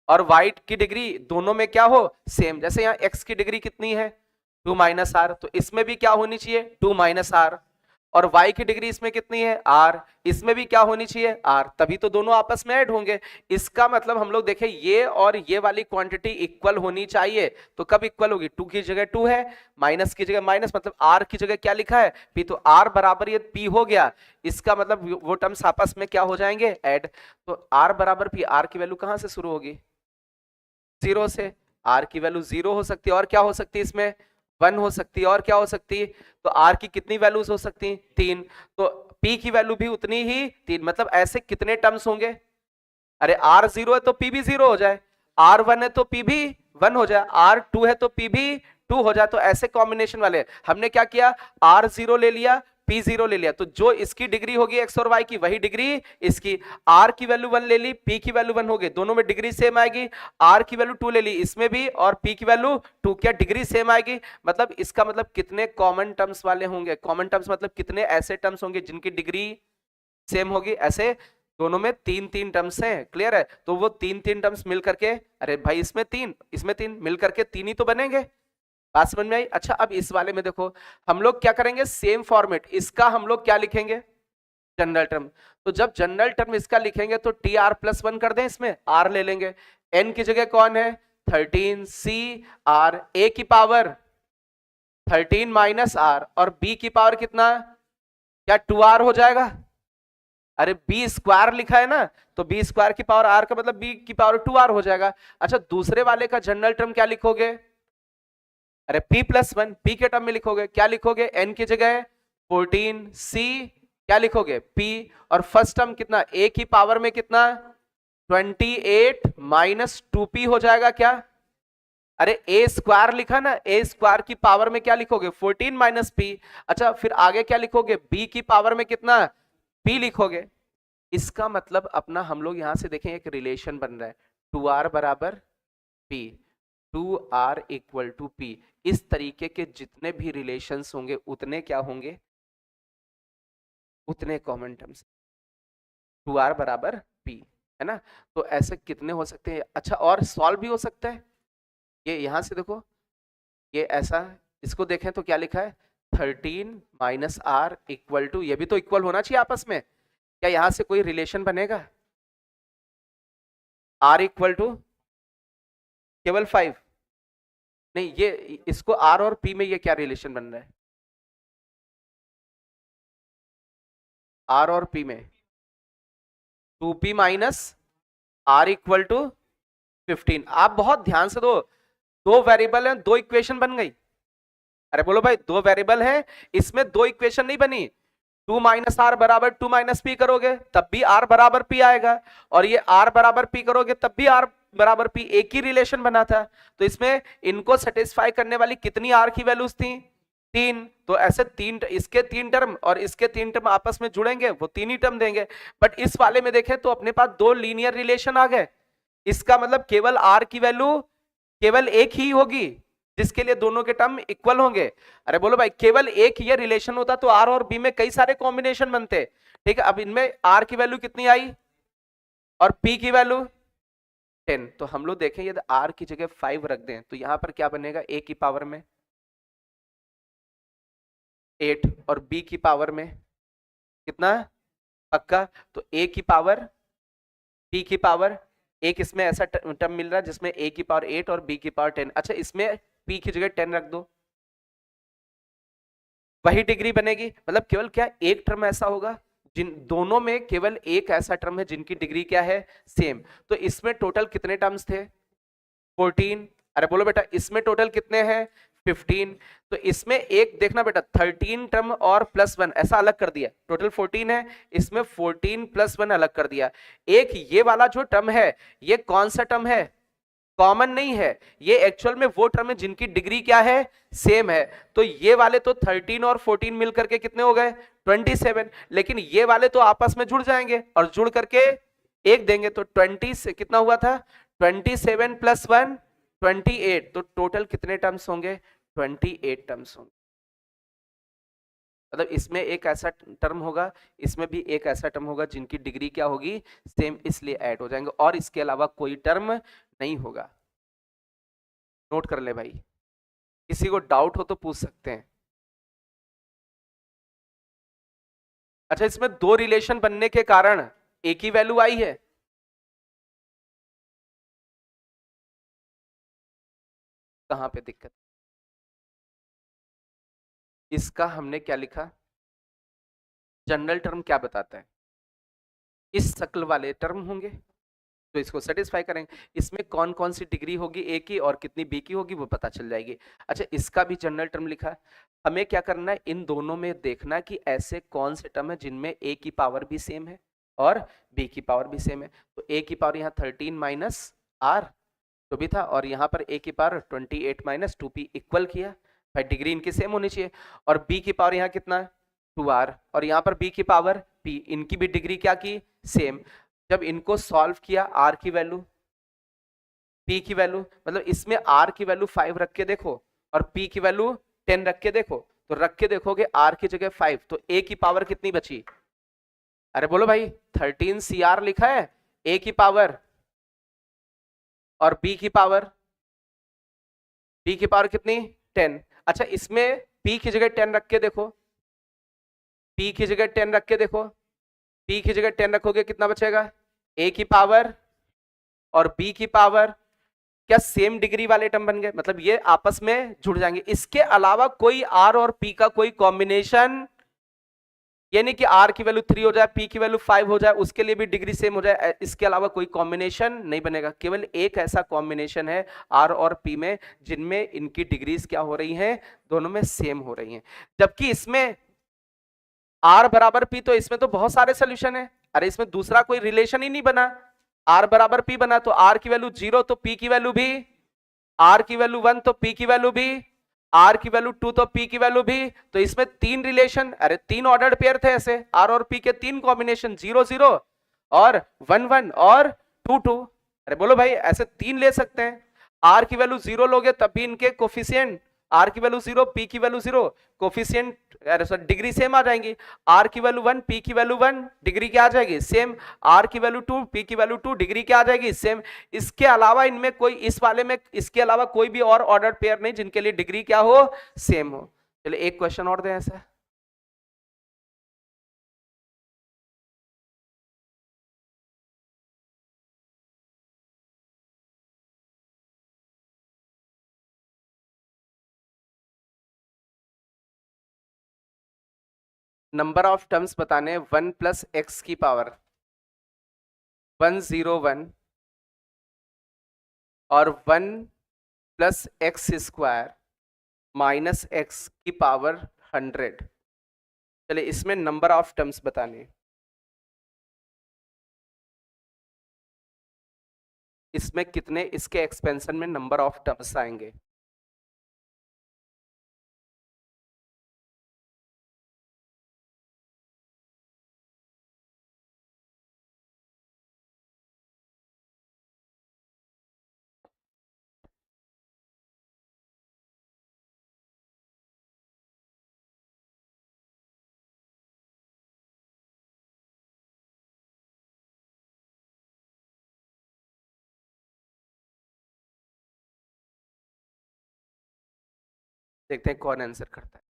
और y की डिग्री दोनों में क्या हो सेम। जैसे यहाँ x की डिग्री कितनी है 2 माइनस आर, तो इसमें भी क्या होनी चाहिए 2 माइनस आर, और y की डिग्री इसमें कितनी है r, इसमें भी क्या होनी चाहिए r, तभी तो दोनों आपस में ऐड होंगे। इसका मतलब हम लोग देखें ये और ये वाली क्वांटिटी इक्वल होनी चाहिए। तो कब इक्वल होगी? 2 की जगह 2 है, माइनस की जगह माइनस, मतलब r की जगह क्या लिखा है p, तो r बराबर ये p हो गया। इसका मतलब वो टर्म्स आपस में क्या हो जाएंगे ऐड। तो r बराबर p, r की वैल्यू कहां से शुरू होगी 0 से, r की वैल्यू 0 हो सकती है, और क्या हो सकती है इसमें 1 हो सकती है, और क्या हो सकती है, तो r की कितनी वैल्यूज हो सकती हैं 3, तो p की वैल्यू भी उतनी ही 3। मतलब ऐसे कितने टर्म्स होंगे? अरे r 0 है तो p भी 0 हो जाए, r 1 है तो p भी 1 हो जाए, r 2 है तो p भी 2 हो जाए। तो ऐसे कॉम्बिनेशन वाले हमने क्या किया r 0 ले लिया p 0 ले लिया, तो जो इसकी डिग्री होगी x और y की वही डिग्री इसकी। r की वैल्यू 1 ले ली, p की वैल्यू 1 हो गई, दोनों में डिग्री सेम आएगी। r की वैल्यू 2 ले ली इसमें भी, और p की वैल्यू 2, क्या डिग्री सेम आएगी। मतलब इसका मतलब कितने कॉमन टर्म्स वाले होंगे, कॉमन टर्म्स मतलब कितने ऐसे टर्म्स होंगे जिनकी डिग्री सेम होगी। ऐसे दोनों में 3-3 टर्म्स हैं, क्लियर है। तो वो 3-3 टर्म्स मिल करके, अरे भाई इसमें 3 इसमें 3 मिल करके 3 ही तो बनेंगे। बात समझ में आई? अच्छा अब इस वाले में देखो हम लोग क्या करेंगे, सेम फॉर्मेट, इसका हम लोग क्या लिखेंगे जनरल टर्म। तो जब जनरल टर्म इसका लिखेंगे तो टी आर प्लस 1 कर दें, इसमें r ले लेंगे, n की जगह कौन है 13 c r, a की पावर 13 माइनस r, और b की पावर कितना, क्या 2r हो जाएगा। अरे बी स्क्वायर लिखा है ना, तो बी स्क्वायर की पावर आर का मतलब बी की पावर 2r हो जाएगा। अच्छा दूसरे वाले का जनरल टर्म क्या लिखोगे, अरे p प्लस 1, p के टर्म में लिखोगे, क्या लिखोगे n की जगह 14 c, क्या लिखोगे p, और फर्स्ट टर्म कितना a की पावर में कितना 28 माइनस 2p हो जाएगा क्या। अरे a स्क्वायर लिखा ना, a स्क्वायर की पावर में क्या लिखोगे 14 माइनस p। अच्छा फिर आगे क्या लिखोगे b की पावर में कितना p लिखोगे। इसका मतलब अपना हम लोग यहां से देखें एक रिलेशन बन रहा है 2r बराबर p, 2r equal to p। इस तरीके के जितने भी रिलेशंस होंगे उतने क्या होंगे, उतने कॉमन टर्म्स 2r बराबर p, है ना। तो ऐसे कितने हो सकते हैं। अच्छा और सॉल्व भी हो सकता है, ये यहां से देखो, ये ऐसा, इसको देखें तो क्या लिखा है 13 माइनस आर इक्वल टू, ये भी तो इक्वल होना चाहिए आपस में, क्या यहां से कोई रिलेशन बनेगा r इक्वल टू केवल 5, नहीं ये इसको r और p में ये क्या रिलेशन बन रहा है, r और p में 2p minus r equal to 15। आप बहुत ध्यान से दो वेरिएबल हैं, दो इक्वेशन बन गई। अरे बोलो भाई दो वेरिएबल हैं, इसमें दो इक्वेशन नहीं बनी। 2 माइनस आर बराबर 2 माइनस पी करोगे तब भी r बराबर p आएगा, और ये r बराबर p करोगे तब भी r बराबर p, एक ही रिलेशन बना था। तो इसमें इनको सेटिस्फाई करने वाली कितनी r की वैल्यूज थी 3, तो ऐसे 3, इसके 3 टर्म और इसके 3 टर्म आपस में जुड़ेंगे वो 3 ही टर्म देंगे। बट इस वाले में देखें तो अपने पास दो लीनियर रिलेशन आ गए, इसका मतलब केवल r की वैल्यू केवल एक ही होगी जिसके लिए दोनों के टर्म इक्वल होंगे। अरे बोलो भाई केवल एक ये रिलेशन होता तो r और b में कई सारे कॉम्बिनेशन बनते, ठीक है। अब इनमें r की वैल्यू कितनी आई और p की वैल्यू 10, तो हम लोग देखें यदि r की जगह 5 रख दें तो यहां पर क्या बनेगा, a की पावर में 8 और b की पावर में कितना पक्का, तो a की पावर p की पावर, एक इसमें ऐसा टर्म मिल रहा है जिसमें a की पावर 8 और b की पावर 10। अच्छा इसमें p की जगह 10 रख दो, वही डिग्री बनेगी। मतलब केवल क्या एक टर्म ऐसा होगा जिन दोनों में केवल एक ऐसा टर्म है जिनकी डिग्री क्या है सेम। तो इसमें टोटल कितने टर्म्स थे 14। अरे बोलो बेटा इसमें टोटल कितने हैं 15। तो इसमें एक देखना बेटा 13 टर्म और +1 ऐसा अलग कर दिया, टोटल 14 है, इसमें 14 +1 अलग कर दिया। एक ये वाला जो टर्म है ये कौन सा टर्म है, कॉमन नहीं है, ये एक्चुअल में वो टर्म है जिनकी डिग्री क्या है, सेम है। तो ये वाले तो 13 और 14 मिलकर के कितने हो गए 27, लेकिन ये वाले तो आपस में जुड़ जाएंगे और जुड़ करके एक देंगे, तो 20 से कितना हुआ था 27 + 1 28, तो टोटल कितने टर्म्स होंगे 28 टर्म्स होंगे। मतलब इसमें एक ऐसा टर्म होगा, इसमें भी एक ऐसा टर्म होगा जिनकी डिग्री क्या होगी सेम, इसलिए ऐड हो जाएंगे, और इसके अलावा कोई टर्म नहीं होगा। नोट कर ले भाई, किसी को डाउट हो तो पूछ सकते हैं। अच्छा इसमें दो रिलेशन बनने के कारण एक ही वैल्यू आई है, कहां पे दिक्कत, इसका हमने क्या लिखा, जनरल टर्म क्या बताता है, इस शक्ल वाले टर्म होंगे तो इसको सेटिस्फाई करेंगे, इसमें कौन कौन सी डिग्री होगी ए की और कितनी बी की होगी वो पता चल जाएगी। अच्छा इसका भी जनरल टर्म लिखा है, हमें क्या करना है इन दोनों में देखना कि ऐसे कौन से टर्म है जिनमें ए की पावर भी सेम है और बी की पावर भी सेम है। तो ए की पावर यहाँ 13 माइनस आर तो भी था, और यहाँ पर ए की पावर 28 माइनस 2p इक्वल किया, भाई डिग्री इनकी सेम होनी चाहिए। और बी की पावर यहाँ कितना है 2r, और यहाँ पर बी की पावर p, इनकी भी डिग्री क्या की सेम। जब इनको सॉल्व किया आर की वैल्यू p की वैल्यू, मतलब इसमें r की वैल्यू 5 रख के देखो और p की वैल्यू 10 रख के देखो, तो रख के देखोगे r की जगह 5, तो a की पावर कितनी बची, अरे बोलो भाई 13 CR लिखा है a की पावर, और b की पावर कितनी 10। अच्छा इसमें p की जगह 10 रख के देखो, p की जगह 10 रख के देखो, p की जगह 10 रखोगे कितना बचेगा a की पावर और b की पावर, क्या सेम डिग्री वाले टर्म बन गए, मतलब ये आपस में जुड़ जाएंगे। इसके अलावा कोई r और p का कोई कॉम्बिनेशन, यानी कि r की वैल्यू 3 हो जाए p की वैल्यू 5 हो जाए उसके लिए भी डिग्री सेम हो जाए, इसके अलावा कोई कॉम्बिनेशन नहीं बनेगा। केवल एक ऐसा कॉम्बिनेशन है r और p में जिनमें इनकी डिग्रीज क्या हो रही हैं, दोनों में सेम हो रही हैं। जबकि इसमें r बराबर p, तो इसमें तो बहुत सारे सोल्यूशन है, अरे इसमें दूसरा कोई रिलेशन ही नहीं बना, r बराबर p बना तो r की वैल्यू 0 तो p की वैल्यू भी, r की वैल्यू 1 तो p की वैल्यू भी, r की वैल्यू 2 तो p की वैल्यू भी, तो इसमें तीन रिलेशन, अरे तीन ऑर्डर्ड पेयर थे ऐसे, r और p के तीन कॉम्बिनेशन 0 0 और 1 1 और 2 2, अरे बोलो भाई ऐसे तीन ले सकते हैं। r की वैल्यू 0 लोगे तब भी इनके कोफिशिएंट, r की वैल्यू 0 p की वैल्यू 0, कोफिशिएंट अरे सॉरी डिग्री सेम आ जाएंगी, r की वैल्यू 1 p की वैल्यू 1 डिग्री क्या आ जाएगी सेम, r की वैल्यू 2 p की वैल्यू 2 डिग्री क्या आ जाएगी सेम। इसके अलावा इनमें कोई इस वाले में इसके अलावा कोई भी और ऑर्डर पेयर नहीं जिनके लिए डिग्री क्या हो सेम हो। चलिए एक क्वेश्चन और दें ऐसा, नंबर ऑफ टर्म्स बताने 1 + x की पावर 101 और 1 + x² -x की पावर 100। चलिए इसमें नंबर ऑफ टर्म्स बताने, इसमें कितने इसके एक्सपेंशन में नंबर ऑफ टर्म्स आएंगे। देखते हैं कौन आंसर करता है।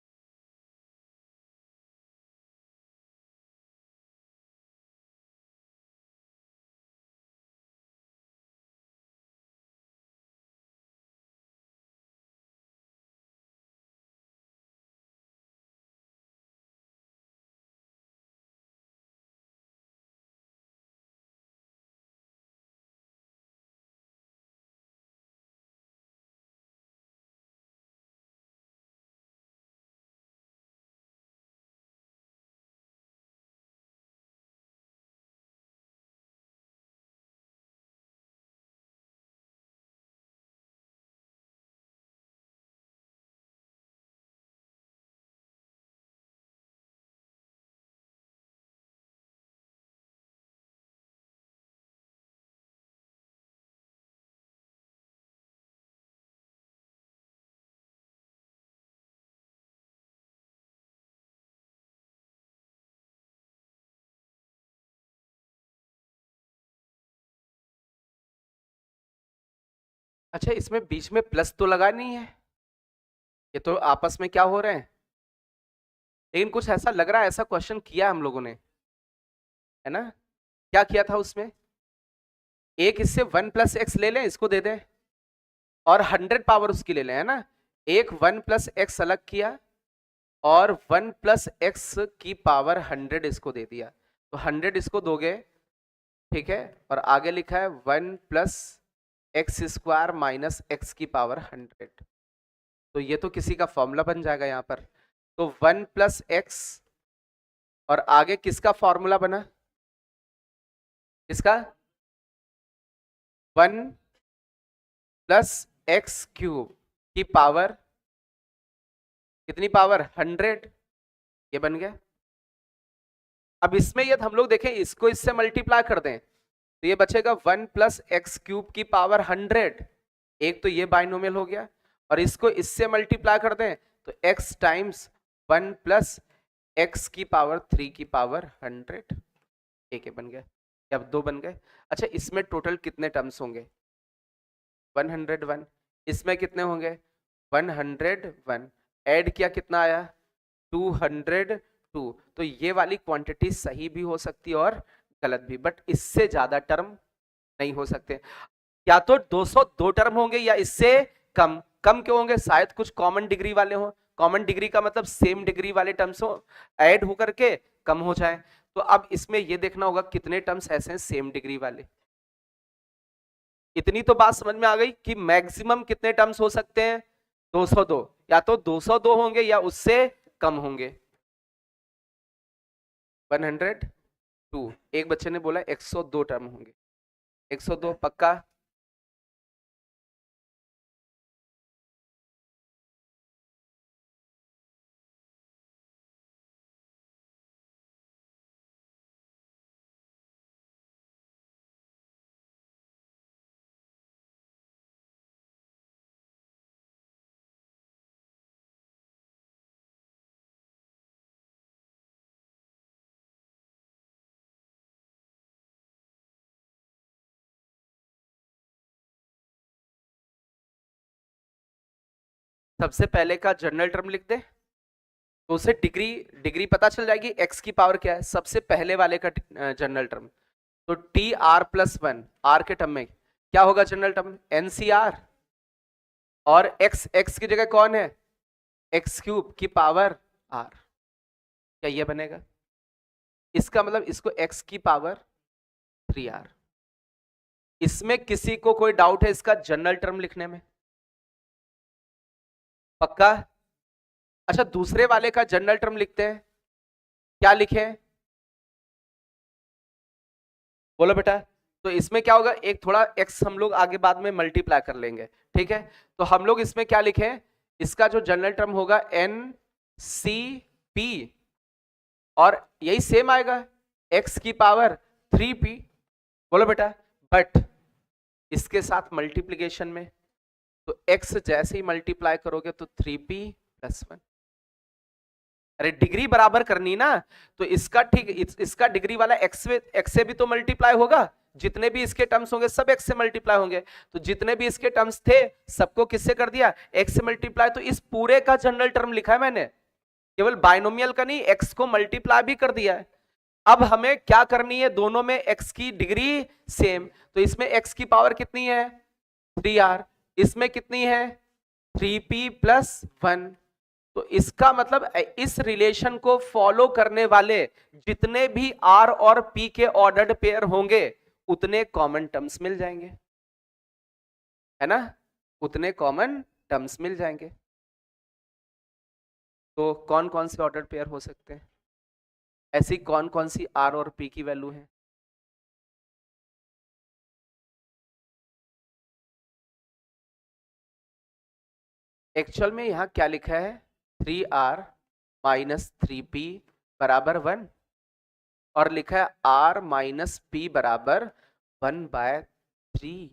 अच्छा इसमें बीच में प्लस तो लगा नहीं है, ये तो आपस में क्या हो रहे हैं, लेकिन कुछ ऐसा लग रहा है, ऐसा क्वेश्चन किया हम लोगों ने, है ना? क्या किया था उसमें, एक इससे 1 + x ले लें, इसको दे दें, और 100 पावर उसकी ले लें, है ना? एक 1 + x अलग किया और 1 + x की पावर 100 इसको दे दिया, तो 100 इसको दोगे, ठीक है, और आगे लिखा है 1 + x² - x की पावर 100, तो ये तो किसी का फॉर्मूला बन जाएगा यहाँ पर। तो 1 + x और आगे किसका फॉर्मूला बना, इसका 1 + x³ की पावर कितनी पावर 100, ये बन गया। अब इसमें यदि हम लोग देखें इसको इससे मल्टीप्लाई कर दें तो ये बचेगा 1 + x³ की पावर 100, एक तो ये बाइनोमियल हो गया, और इसको इससे मल्टीप्लाई कर दें तो x टाइम्स 1 + x की पावर 3 की पावर 100, एक बन गया, अब दो बन गए। अच्छा इसमें टोटल कितने टर्म्स होंगे, 101, इसमें कितने होंगे 101, ऐड किया कितना आया 202, तो ये वाली क्वांटिटी सही भी हो सकती है और गलत भी, बट इससे ज्यादा टर्म नहीं हो सकते, या तो 202 टर्म होंगे या इससे कम। कम क्यों होंगे, शायद कुछ कॉमन डिग्री वाले हो, कॉमन डिग्री का मतलब सेम डिग्री वाले टर्म्स हो, ऐड होकर के कम हो जाए। तो अब इसमें ये देखना होगा कितने टर्म्स ऐसे हैं सेम डिग्री वाले। इतनी तो बात समझ में आ गई कि मैक्सिमम कितने टर्म्स हो सकते हैं 202, या तो 202 होंगे या उससे कम होंगे। 102, एक बच्चे ने बोला 102 टर्म होंगे, 102 पक्का? सबसे पहले का जनरल टर्म लिख दे तो उसे डिग्री डिग्री पता चल जाएगी, x की पावर क्या है, सबसे पहले वाले का जनरल टर्म, तो TR+1, आर के टर्म में क्या होगा जनरल टर्म NCR, और x की जगह कौन है x³ की पावर r, क्या ये बनेगा, इसका मतलब इसको x की पावर 3r। इसमें किसी को कोई डाउट है इसका जनरल टर्म लिखने में, पक्का? अच्छा दूसरे वाले का जनरल टर्म लिखते हैं, क्या लिखे, बोलो बेटा। तो इसमें क्या होगा, एक थोड़ा x हम लोग आगे बाद में मल्टीप्लाई कर लेंगे, ठीक है, तो हम लोग इसमें क्या लिखें, इसका जो जनरल टर्म होगा NCP, और यही सेम आएगा x की पावर 3p, बोलो बेटा, बट इसके साथ मल्टीप्लीकेशन में तो x जैसे ही मल्टीप्लाई करोगे तो 3p+1, अरे डिग्री बराबर करनी ना, तो इसका ठीक इसका डिग्री वाला x से भी तो मल्टीप्लाई होगा, जितने भी इसके टर्म्स होंगे सब x से मल्टीप्लाई होंगे, तो जितने भी इसके टर्म्स थे सबको किससे कर दिया x से मल्टीप्लाई, तो इस पूरे का जनरल टर्म लिखा है मैंने, केवल बाइनोमियल का नहीं x को मल्टीप्लाई भी कर दिया है। अब हमें क्या करनी है, दोनों में x की डिग्री सेम, तो इसमें x की पावर कितनी है 3r, इसमें कितनी है 3p+1, तो इसका मतलब इस रिलेशन को फॉलो करने वाले जितने भी r और p के ऑर्डर्ड पेयर होंगे उतने कॉमन टर्म्स मिल जाएंगे, है ना, उतने कॉमन टर्म्स मिल जाएंगे। तो कौन कौन से ऑर्डर्ड पेयर हो सकते हैं, ऐसी कौन कौन सी r और p की वैल्यू है, एक्चुअल में यहां क्या लिखा है 3r - 3p = 1, और लिखा है r - p = 1/3,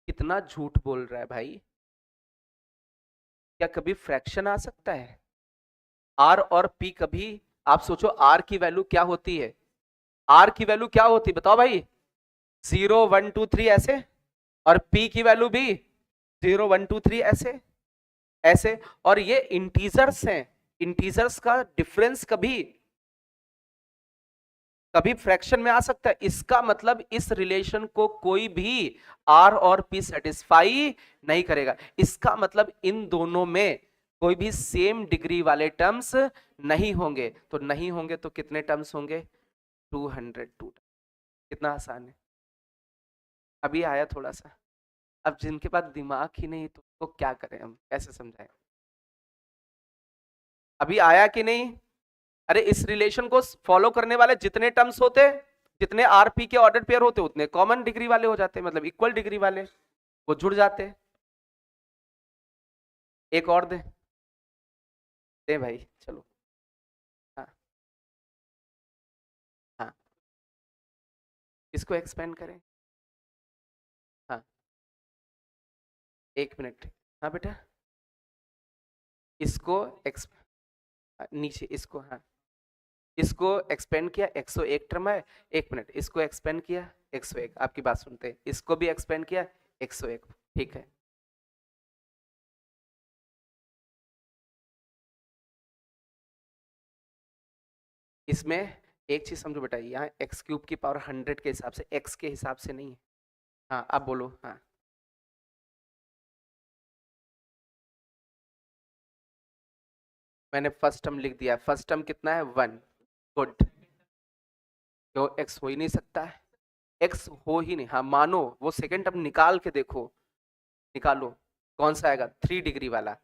कितना झूठ बोल रहा है भाई, क्या कभी फ्रैक्शन आ सकता है, r और p कभी, आप सोचो r की वैल्यू क्या होती है, r की वैल्यू क्या होती है बताओ भाई, 0 1 2 3 ऐसे, और p की वैल्यू भी 0 1 2 3 ऐसे ऐसे, और ये इंटीजर्स हैं, इंटीजर्स का डिफरेंस कभी कभी फ्रैक्शन में आ सकता है। इसका मतलब इस रिलेशन को कोई भी आर और पी सेटिस्फाई नहीं करेगा। इसका मतलब इन दोनों में कोई भी सेम डिग्री वाले टर्म्स नहीं होंगे। तो नहीं होंगे तो कितने टर्म्स होंगे? 202। कितना आसान है। अभी आया थोड़ा सा। अब जिनके पास दिमाग ही नहीं तो उसको क्या करें, हम कैसे समझाएं? अभी आया कि नहीं? अरे इस रिलेशन को फॉलो करने वाले जितने टर्म्स होते, जितने आरपी के ऑर्डर पेयर होते, उतने कॉमन डिग्री वाले हो जाते, मतलब इक्वल डिग्री वाले वो जुड़ जाते। एक और दे भाई, चलो। हाँ हाँ, इसको एक्सपेंड करें। हाँ, एक मिनट। हाँ बेटा, इसको एक्स नीचे इसको, हाँ, इसको एक्सपेंड किया, 101 टर्म है। एक मिनट, इसको एक्सपेंड किया 101, आपकी बात सुनते हैं, इसको भी एक्सपेंड किया 101, ठीक है। इसमें एक चीज समझो बेटा, यहाँ एक्स क्यूब की पावर 100 के हिसाब से, एक्स के हिसाब से नहीं है। हाँ अब बोलो। हाँ, मैंने फर्स्ट टर्म लिख दिया। फर्स्ट टर्म कितना है? 1। गुड। क्यों? एक्स हो ही नहीं सकता है, एक्स हो ही नहीं। हाँ मानो, वो सेकेंड टर्म निकाल के देखो, निकालो कौन सा आएगा? 3 डिग्री वाला।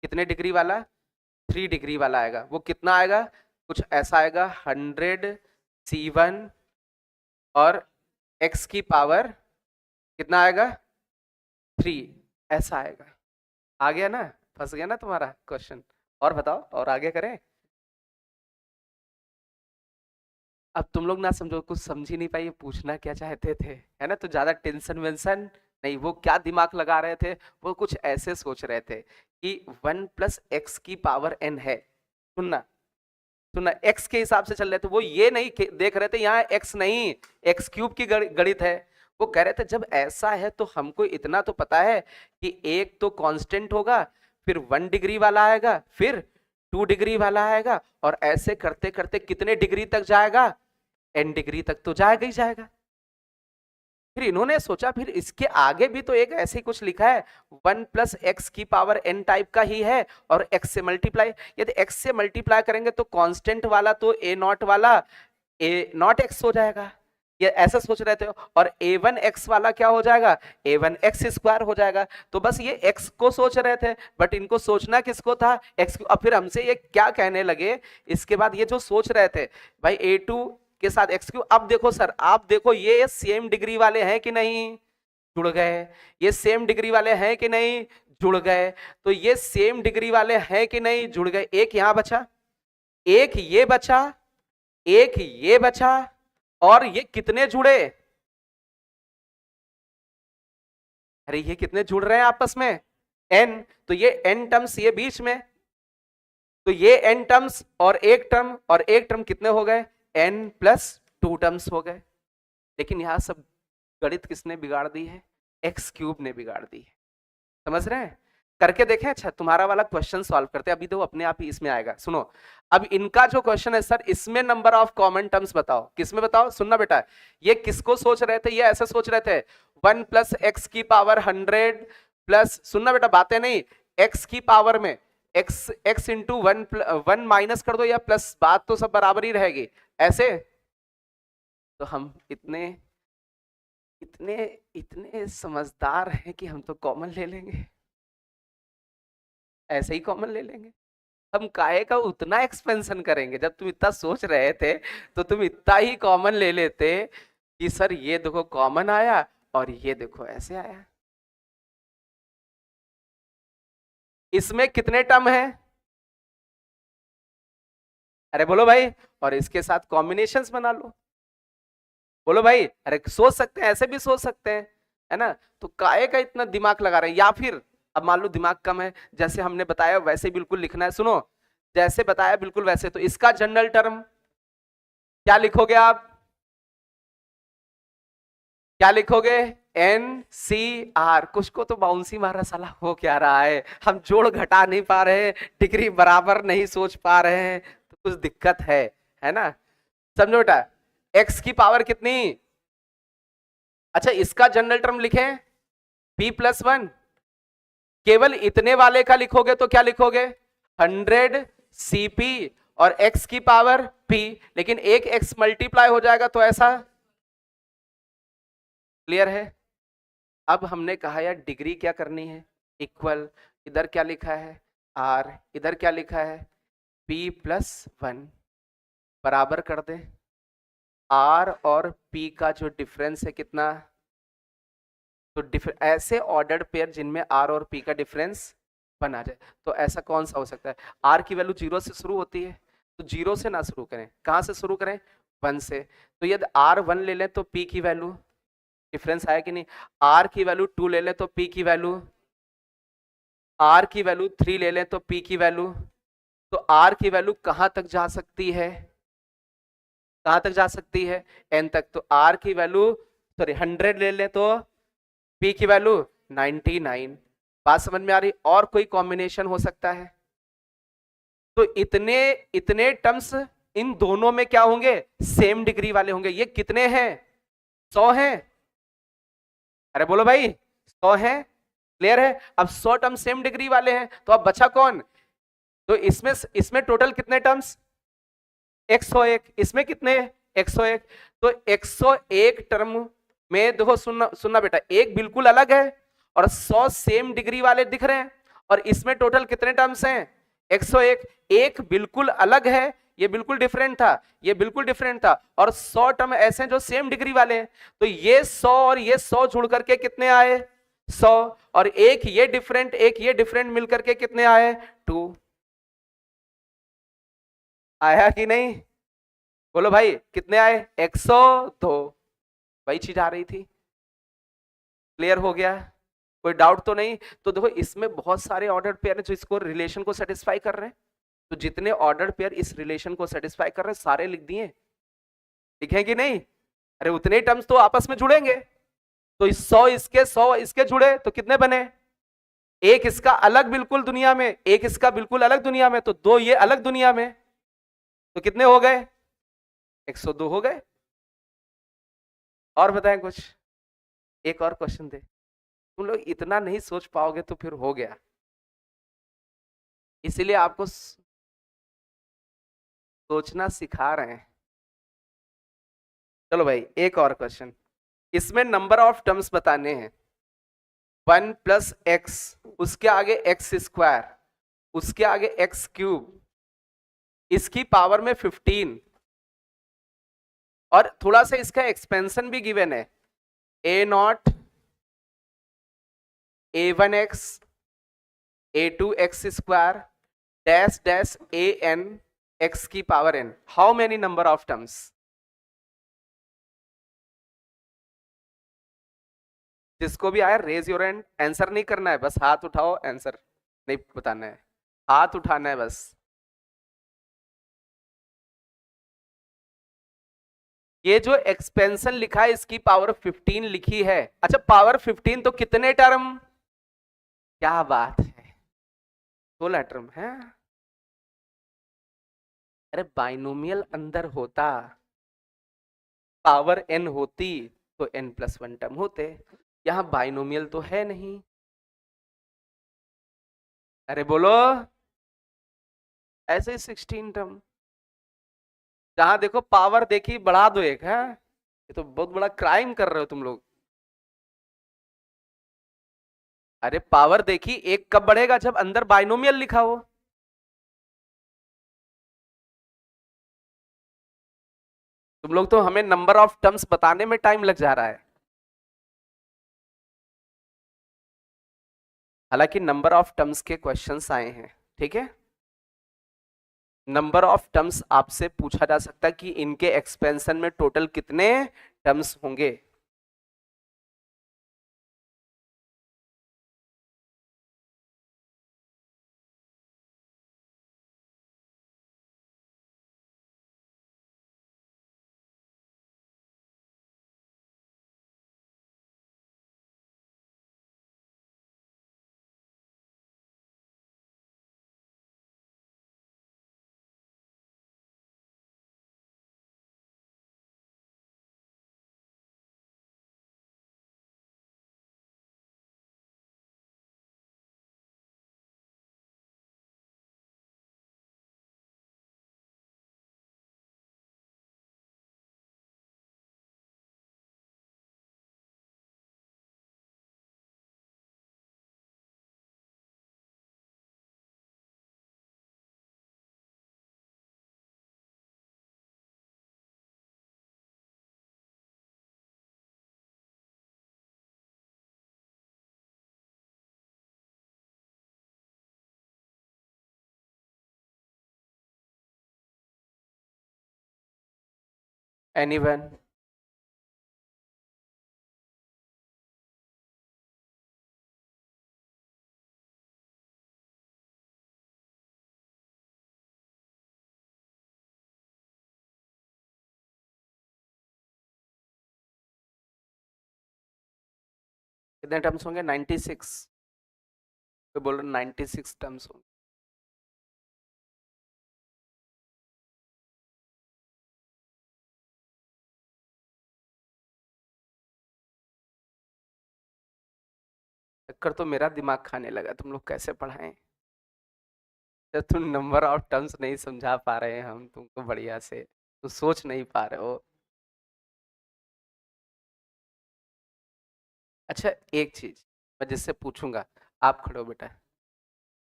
कितने डिग्री वाला? 3 डिग्री वाला आएगा। वो कितना आएगा? कुछ ऐसा आएगा, 100 C1 और x की पावर कितना आएगा? 3, ऐसा आएगा। आ गया ना? फंस गया ना तुम्हारा क्वेश्चन? और बताओ, और आगे करें? अब तुम लोग ना समझो, कुछ समझ ही नहीं पाई, पूछना क्या चाहते थे, है ना? तो ज्यादा टेंशन वेंशन नहीं। वो क्या दिमाग लगा रहे थे, वो कुछ ऐसे सोच रहे थे कि 1 + x की पावर n है। सुनना सुनना, x के हिसाब से चल रहे थे वो, ये नहीं देख रहे थे यहाँ x नहीं, x क्यूब की गणित है। वो कह रहे थे जब ऐसा है तो हमको इतना तो पता है कि एक तो कांस्टेंट होगा, फिर 1 डिग्री वाला आएगा, फिर 2 डिग्री वाला आएगा, और ऐसे करते करते कितने डिग्री तक जाएगा? n डिग्री तक तो जाएगा ही जाएगा। फिर इन्होंने सोचा फिर इसके आगे भी तो एक ऐसे ही कुछ लिखा है, 1 + x की पावर n टाइप का ही है, और x से मल्टीप्लाई। यदि x से मल्टीप्लाई करेंगे तो कांस्टेंट वाला तो a0 वाला a0x हो जाएगा, ये ऐसा सोच रहे थे। और a1x वाला क्या हो जाएगा? a1x² हो जाएगा। तो बस ये x को सोच रहे थे, बट इनको सोचना किसको था? x को। अब फिर हमसे ये क्या कहने लगे इसके बाद, ये जो सोच रहे थे भाई a2 के साथ x क्यूब। अब देखो सर, आप देखो ये सेम डिग्री वाले हैं कि नहीं? जुड़ गए। ये सेम डिग्री वाले हैं कि नहीं? जुड़ गए। तो ये सेम डिग्री वाले हैं कि नहीं? जुड़ गए। एक यहां बचा, एक ये बचा, एक ये बचा, और ये कितने जुड़े? अरे ये कितने जुड़ रहे हैं आपस में? n। तो ये n टर्म्स ये बीच में, तो ये n टर्म्स और एक टर्म और एक टर्म कितने हो गए? n+2 टर्म्स हो गए। लेकिन यहां सब गणित किसने बिगाड़ दी है? एक्स क्यूब ने बिगाड़ दी है। समझ रहे हैं? करके देखें। अच्छा, तुम्हारा वाला क्वेश्चन सॉल्व करते हैं, अभी तो अपने आप ही इसमें आएगा। सुनो, अब इनका जो क्वेश्चन है सर, इसमें नंबर ऑफ कॉमन टर्म्स बताओ। किसमें बताओ? सुनना बेटा, ये किसको सोच रहे थे? ये ऐसे सोच रहे थे 1 + x की पावर 100 प्लस, सुनना बेटा बातें नहीं, x की पावर में x इंटू 1 माइनस कर दो या प्लस, बात तो सब बराबर ही रहेगी ऐसे। तो हम इतने इतने इतने समझदार हैं कि हम तो कॉमन ले लेंगे, ऐसे ही कॉमन ले लेंगे। हम काहे का उतना एक्सपेंशन करेंगे? जब तुम इतना सोच रहे थे तो तुम इतना ही कॉमन ले लेते कि सर ये देखो कॉमन आया और ये देखो ऐसे आया। इसमें कितने टर्म है? अरे बोलो भाई। और इसके साथ कॉम्बिनेशंस बना लो। बोलो भाई। अरे सोच सकते हैं, ऐसे भी सोच सकते हैं, है ना? तो काहे का इतना दिमाग लगा रहे हैं? या फिर अब मान लो दिमाग कम है, जैसे हमने बताया वैसे बिल्कुल लिखना है। सुनो, जैसे बताया बिल्कुल वैसे। तो इसका जनरल टर्म क्या लिखोगे आप? क्या लिखोगे? एन सी आर, कुछ को तो बाउंसी मार रहा साला, हो क्या रहा है, हम जोड़ घटा नहीं पा रहे, डिग्री बराबर नहीं सोच पा रहे हैं, तो कुछ दिक्कत है ना। समझो बेटा, एक्स की पावर कितनी, अच्छा इसका जनरल टर्म लिखें p+1, केवल इतने वाले का लिखोगे तो क्या लिखोगे 100 cp और x की पावर p, लेकिन एक x मल्टीप्लाई हो जाएगा तो ऐसा, क्लियर है। अब हमने कहा यार डिग्री क्या करनी है, इक्वल, इधर क्या लिखा है r, इधर क्या लिखा है p+1, बराबर कर दे, r और p का जो डिफरेंस है कितना, तो ऐसे ऑर्डर्ड पेयर जिनमें r और p का डिफरेंस बना जाए, तो ऐसा कौन सा हो सकता है, r की वैल्यू 0 से शुरू होती है, तो 0 से ना शुरू करें, कहां से शुरू करें 1 से, तो यदि r 1 ले लें तो p की वैल्यू, डिफरेंस आया कि नहीं, r की वैल्यू 2 ले लें तो p की वैल्यू, r की वैल्यू 3 ले लें तो p की वैल्यू, तो r की वैल्यू कहां तक जा सकती है, कहां तक जा सकती है n तक, तो r की वैल्यू सॉरी 100 ले लें तो p की वैल्यू 99, बात समझ में आ रही, और कोई कॉम्बिनेशन हो सकता है, तो इतने इतने टर्म्स इन दोनों में क्या होंगे, सेम डिग्री वाले होंगे, ये कितने हैं 100 हैं, अरे बोलो भाई 100 हैं, क्लियर है। अब 100 टर्म सेम डिग्री वाले हैं, तो अब बचा कौन, तो इसमें टोटल कितने टर्म्स 101, इसमें कितने 101, तो 101 टर्म में देखो, सुनना सुनना बेटा, एक बिल्कुल अलग है और 100 सेम डिग्री वाले दिख रहे हैं, और इसमें टोटल कितने टर्म्स हैं 101, एक बिल्कुल अलग है, ये बिल्कुल डिफरेंट था, ये बिल्कुल डिफरेंट था, और 100 टर्म ऐसे हैं जो सेम डिग्री वाले हैं, तो ये 100 और ये 100 जुड़ करके कितने आए 100, और एक ये डिफरेंट मिलकर के कितने आए 2, आया कि नहीं, बोलो भाई कितने आए 102, वही चीज आ रही थी, क्लियर हो गया, कोई डाउट तो नहीं, तो देखो इसमें बहुत सारे ऑर्डर्ड पेयर हैं जो इसको रिलेशन को सेटिस्फाई कर रहे हैं, तो जितने ऑर्डर्ड पेयर इस रिलेशन को सेटिस्फाई कर रहे हैं सारे लिख दिए, लिखे कि नहीं, अरे उतने टर्म्स तो आपस में जुड़ेंगे, तो 100 इसके 100 इसके जुड़े तो कितने बने, एक इसका अलग बिल्कुल दुनिया में, एक इसका बिल्कुल अलग दुनिया में, तो दो ये अलग दुनिया में, तो कितने हो गए 102 हो गए। और बताएं कुछ, एक और क्वेश्चन दे, तुम लोग इतना नहीं सोच पाओगे तो फिर हो गया, इसीलिए आपको सोचना सिखा रहे हैं। चलो भाई एक और क्वेश्चन, इसमें नंबर ऑफ टर्म्स बताने हैं, 1+x, उसके आगे x², उसके आगे x³, इसकी पावर में 15, और थोड़ा सा इसका एक्सपेंशन भी गिवन है, a0, a1x, a2x² dash dash an x की power n, how many number of terms, जिसको भी आया रेज योर हैंड, आंसर नहीं करना है, बस हाथ उठाओ, आंसर नहीं बताना है, हाथ उठाना है बस। ये जो एक्सपेंशन लिखा है इसकी पावर 15 लिखी है, अच्छा पावर 15 तो कितने टर्म, क्या बात है 16 टर्म है, अरे बाइनोमियल अंदर होता, पावर n होती तो n+1 टर्म होते, यहां बाइनोमियल तो है नहीं, अरे बोलो, ऐसे ही 16 टर्म, जहां देखो पावर देखी बढ़ा दो एक है, ये तो बहुत बड़ा क्राइम कर रहे हो तुम लोग, अरे पावर देखी एक कब बढ़ेगा जब अंदर बाइनोमियल लिखा हो, तुम लोग तो हमें नंबर ऑफ टर्म्स बताने में टाइम लग जा रहा है, हालांकि नंबर ऑफ टर्म्स के क्वेश्चंस आए हैं, ठीक है, नंबर ऑफ टर्म्स आपसे पूछा जा सकता है कि इनके एक्सपेंशन में टोटल कितने टर्म्स होंगे, एनीवन? कितने टर्म्स होंगे? 96। तो बोल रहे 96 टर्म्स होंगे। चक्कर तो मेरा दिमाग खाने लगा, तुम लोग कैसे पढ़ाएं जब तुम नंबर ऑफ टर्म्स नहीं समझा पा रहे हैं हम तुमको बढ़िया से, तो सोच नहीं पा रहे हो। अच्छा एक चीज मैं जिससे पूछूंगा, आप खड़ो बेटा।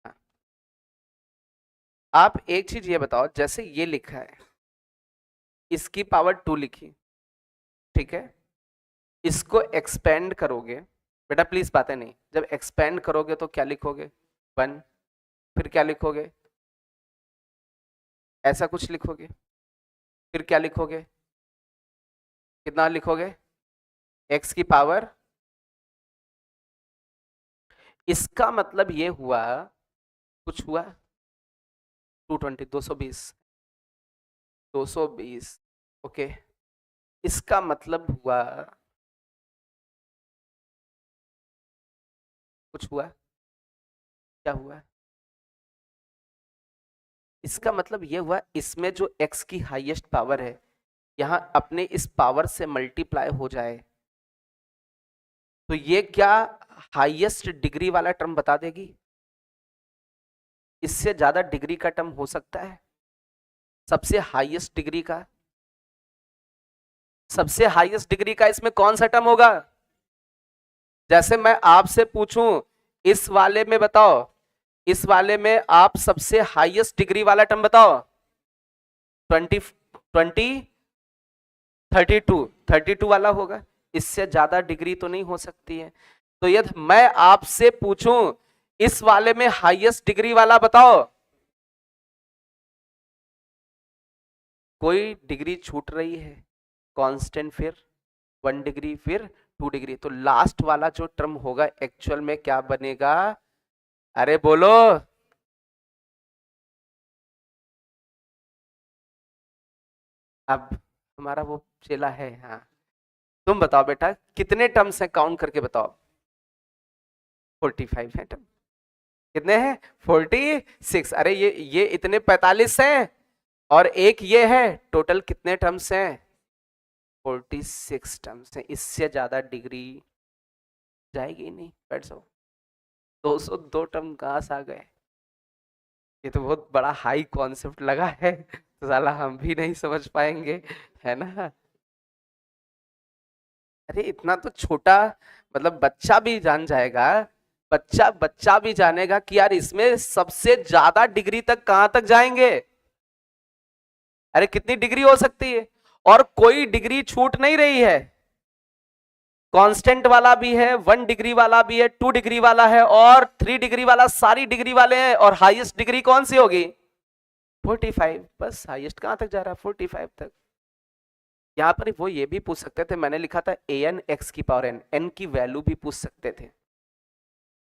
हाँ, आप एक चीज ये बताओ, जैसे ये लिखा है इसकी पावर 2 लिखी, ठीक है, इसको एक्सपेंड करोगे बेटा, प्लीज बातें नहीं, जब एक्सपेंड करोगे तो क्या लिखोगे? 1। फिर क्या लिखोगे? ऐसा कुछ लिखोगे। फिर क्या लिखोगे? कितना लिखोगे? एक्स की पावर। इसका मतलब ये हुआ, कुछ हुआ 220, 220, 220। ओके, इसका मतलब हुआ, कुछ हुआ, क्या हुआ? इसका मतलब ये हुआ इसमें जो x की हाईएस्ट पावर है यहां अपने इस पावर से मल्टीप्लाई हो जाए, तो ये क्या हाईएस्ट डिग्री वाला टर्म बता देगी? इससे ज्यादा डिग्री का टर्म हो सकता है? सबसे हाईएस्ट डिग्री का, सबसे हाईएस्ट डिग्री का इसमें कौन सा टर्म होगा? जैसे मैं आपसे पूछूं इस वाले में बताओ, इस वाले में आप सबसे हाईएस्ट डिग्री वाला टर्म बताओ। 20, 20, 32, 32 वाला होगा। इससे ज्यादा डिग्री तो नहीं हो सकती है। तो यदि मैं आपसे पूछूं इस वाले में हाईएस्ट डिग्री वाला बताओ, कोई डिग्री छूट रही है, कांस्टेंट, फिर 1 डिग्री, फिर 2 डिग्री, तो लास्ट वाला जो टर्म होगा एक्चुअल में क्या बनेगा? अरे बोलो। अब हमारा वो चेला है, हाँ, तुम बताओ बेटा कितने टर्म्स हैं, काउंट करके बताओ। 45 है टर्म। कितने हैं? 46। अरे ये इतने 45 हैं और एक ये है, टोटल कितने टर्म्स हैं? 46 टर्म्स हैं। इससे ज्यादा डिग्री जाएगी नहीं, बैठ जाओ। 202 टर्म कहाँ से आ गए? ये तो बहुत बड़ा हाई कॉन्सेप्ट लगा है, तो साला हम भी नहीं समझ पाएंगे, है ना? अरे इतना तो छोटा, मतलब बच्चा भी जान जाएगा, बच्चा बच्चा भी जानेगा कि यार इसमें सबसे ज्यादा डिग्री तक कहां तक जाएंगे। अरे कितनी डिग्री हो सकती है, और कोई डिग्री छूट नहीं रही है। कांस्टेंट वाला भी है, 1 डिग्री वाला भी है, 2 डिग्री वाला है और 3 डिग्री वाला, सारी डिग्री वाले हैं। और हाईएस्ट डिग्री कौन सी होगी? 45। बस हाईएस्ट कहां तक जा रहा है? 45 तक। यहां पर वो ये भी पूछ सकते थे, मैंने लिखा था an x की पावर n, n की वैल्यू भी पूछ सकते थे।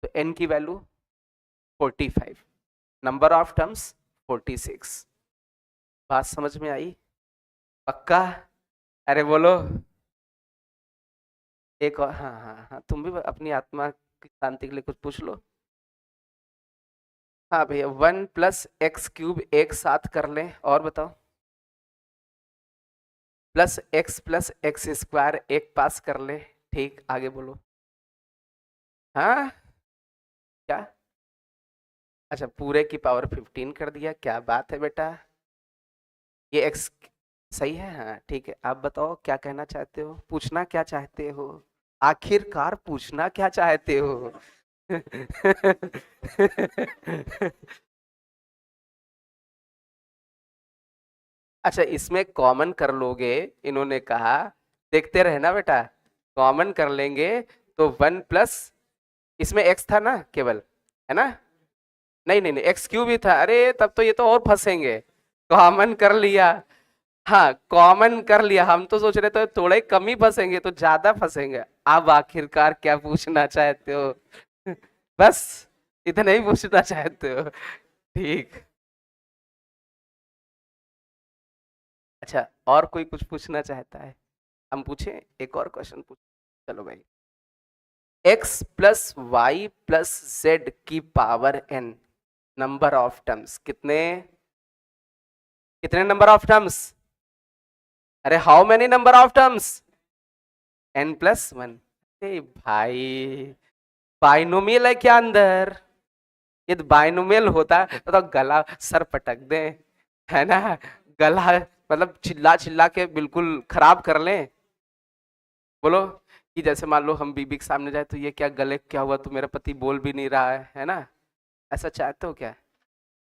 तो n की वैल्यू 45, नंबर ऑफ टर्म्स 46। बात समझ में आई? पक्का? अरे बोलो। एक और, हाँ हाँ हाँ, तुम भी अपनी आत्मा की शांति के लिए कुछ पूछ लो। हाँ भैया, 1 + x³ एक साथ कर लें, और बताओ। +x + x² एक पास कर ले। ठीक, आगे बोलो। हाँ, क्या? अच्छा, पूरे की पावर 15 कर दिया, क्या बात है बेटा। ये x सही है, हाँ ठीक है। आप बताओ क्या कहना चाहते हो, पूछना क्या चाहते हो? आखिरकार पूछना क्या चाहते हो? अच्छा, इसमें कॉमन कर लोगे, इन्होंने कहा, देखते रहना बेटा, कॉमन कर लेंगे तो 1+, इसमें x था ना केवल, है ना? नहीं नहीं नहीं, x³ भी था। अरे तब तो ये तो और फंसेंगे। कॉमन कर लिया हाँ कॉमन कर लिया, हम तो सोच रहे थे थोड़े कम ही फंसेंगे तो ज्यादा फंसेंगे। अब आखिरकार क्या पूछना चाहते हो? बस इतना ही पूछना चाहते हो? ठीक। अच्छा, और कोई कुछ पूछना चाहता है? हम पूछें, एक और क्वेश्चन पूछ। चलो भाई, x plus y plus z की power n, number of terms कितने? कितने नंबर ऑफ टर्म्स? अरे how many number of terms? N plus one. भाई बाइनोमियल है क्या अंदर? ये बाइनोमियल होता तो गला सर पटक दे, है ना? गला मतलब चिल्ला चिल्ला के बिल्कुल खराब कर लें। बोलो कि जैसे मान लो हम बीबी के सामने जाए तो ये क्या गले क्या हुआ, तो मेरा पति बोल भी नहीं रहा है ना? ऐसा चाहते हो क्या?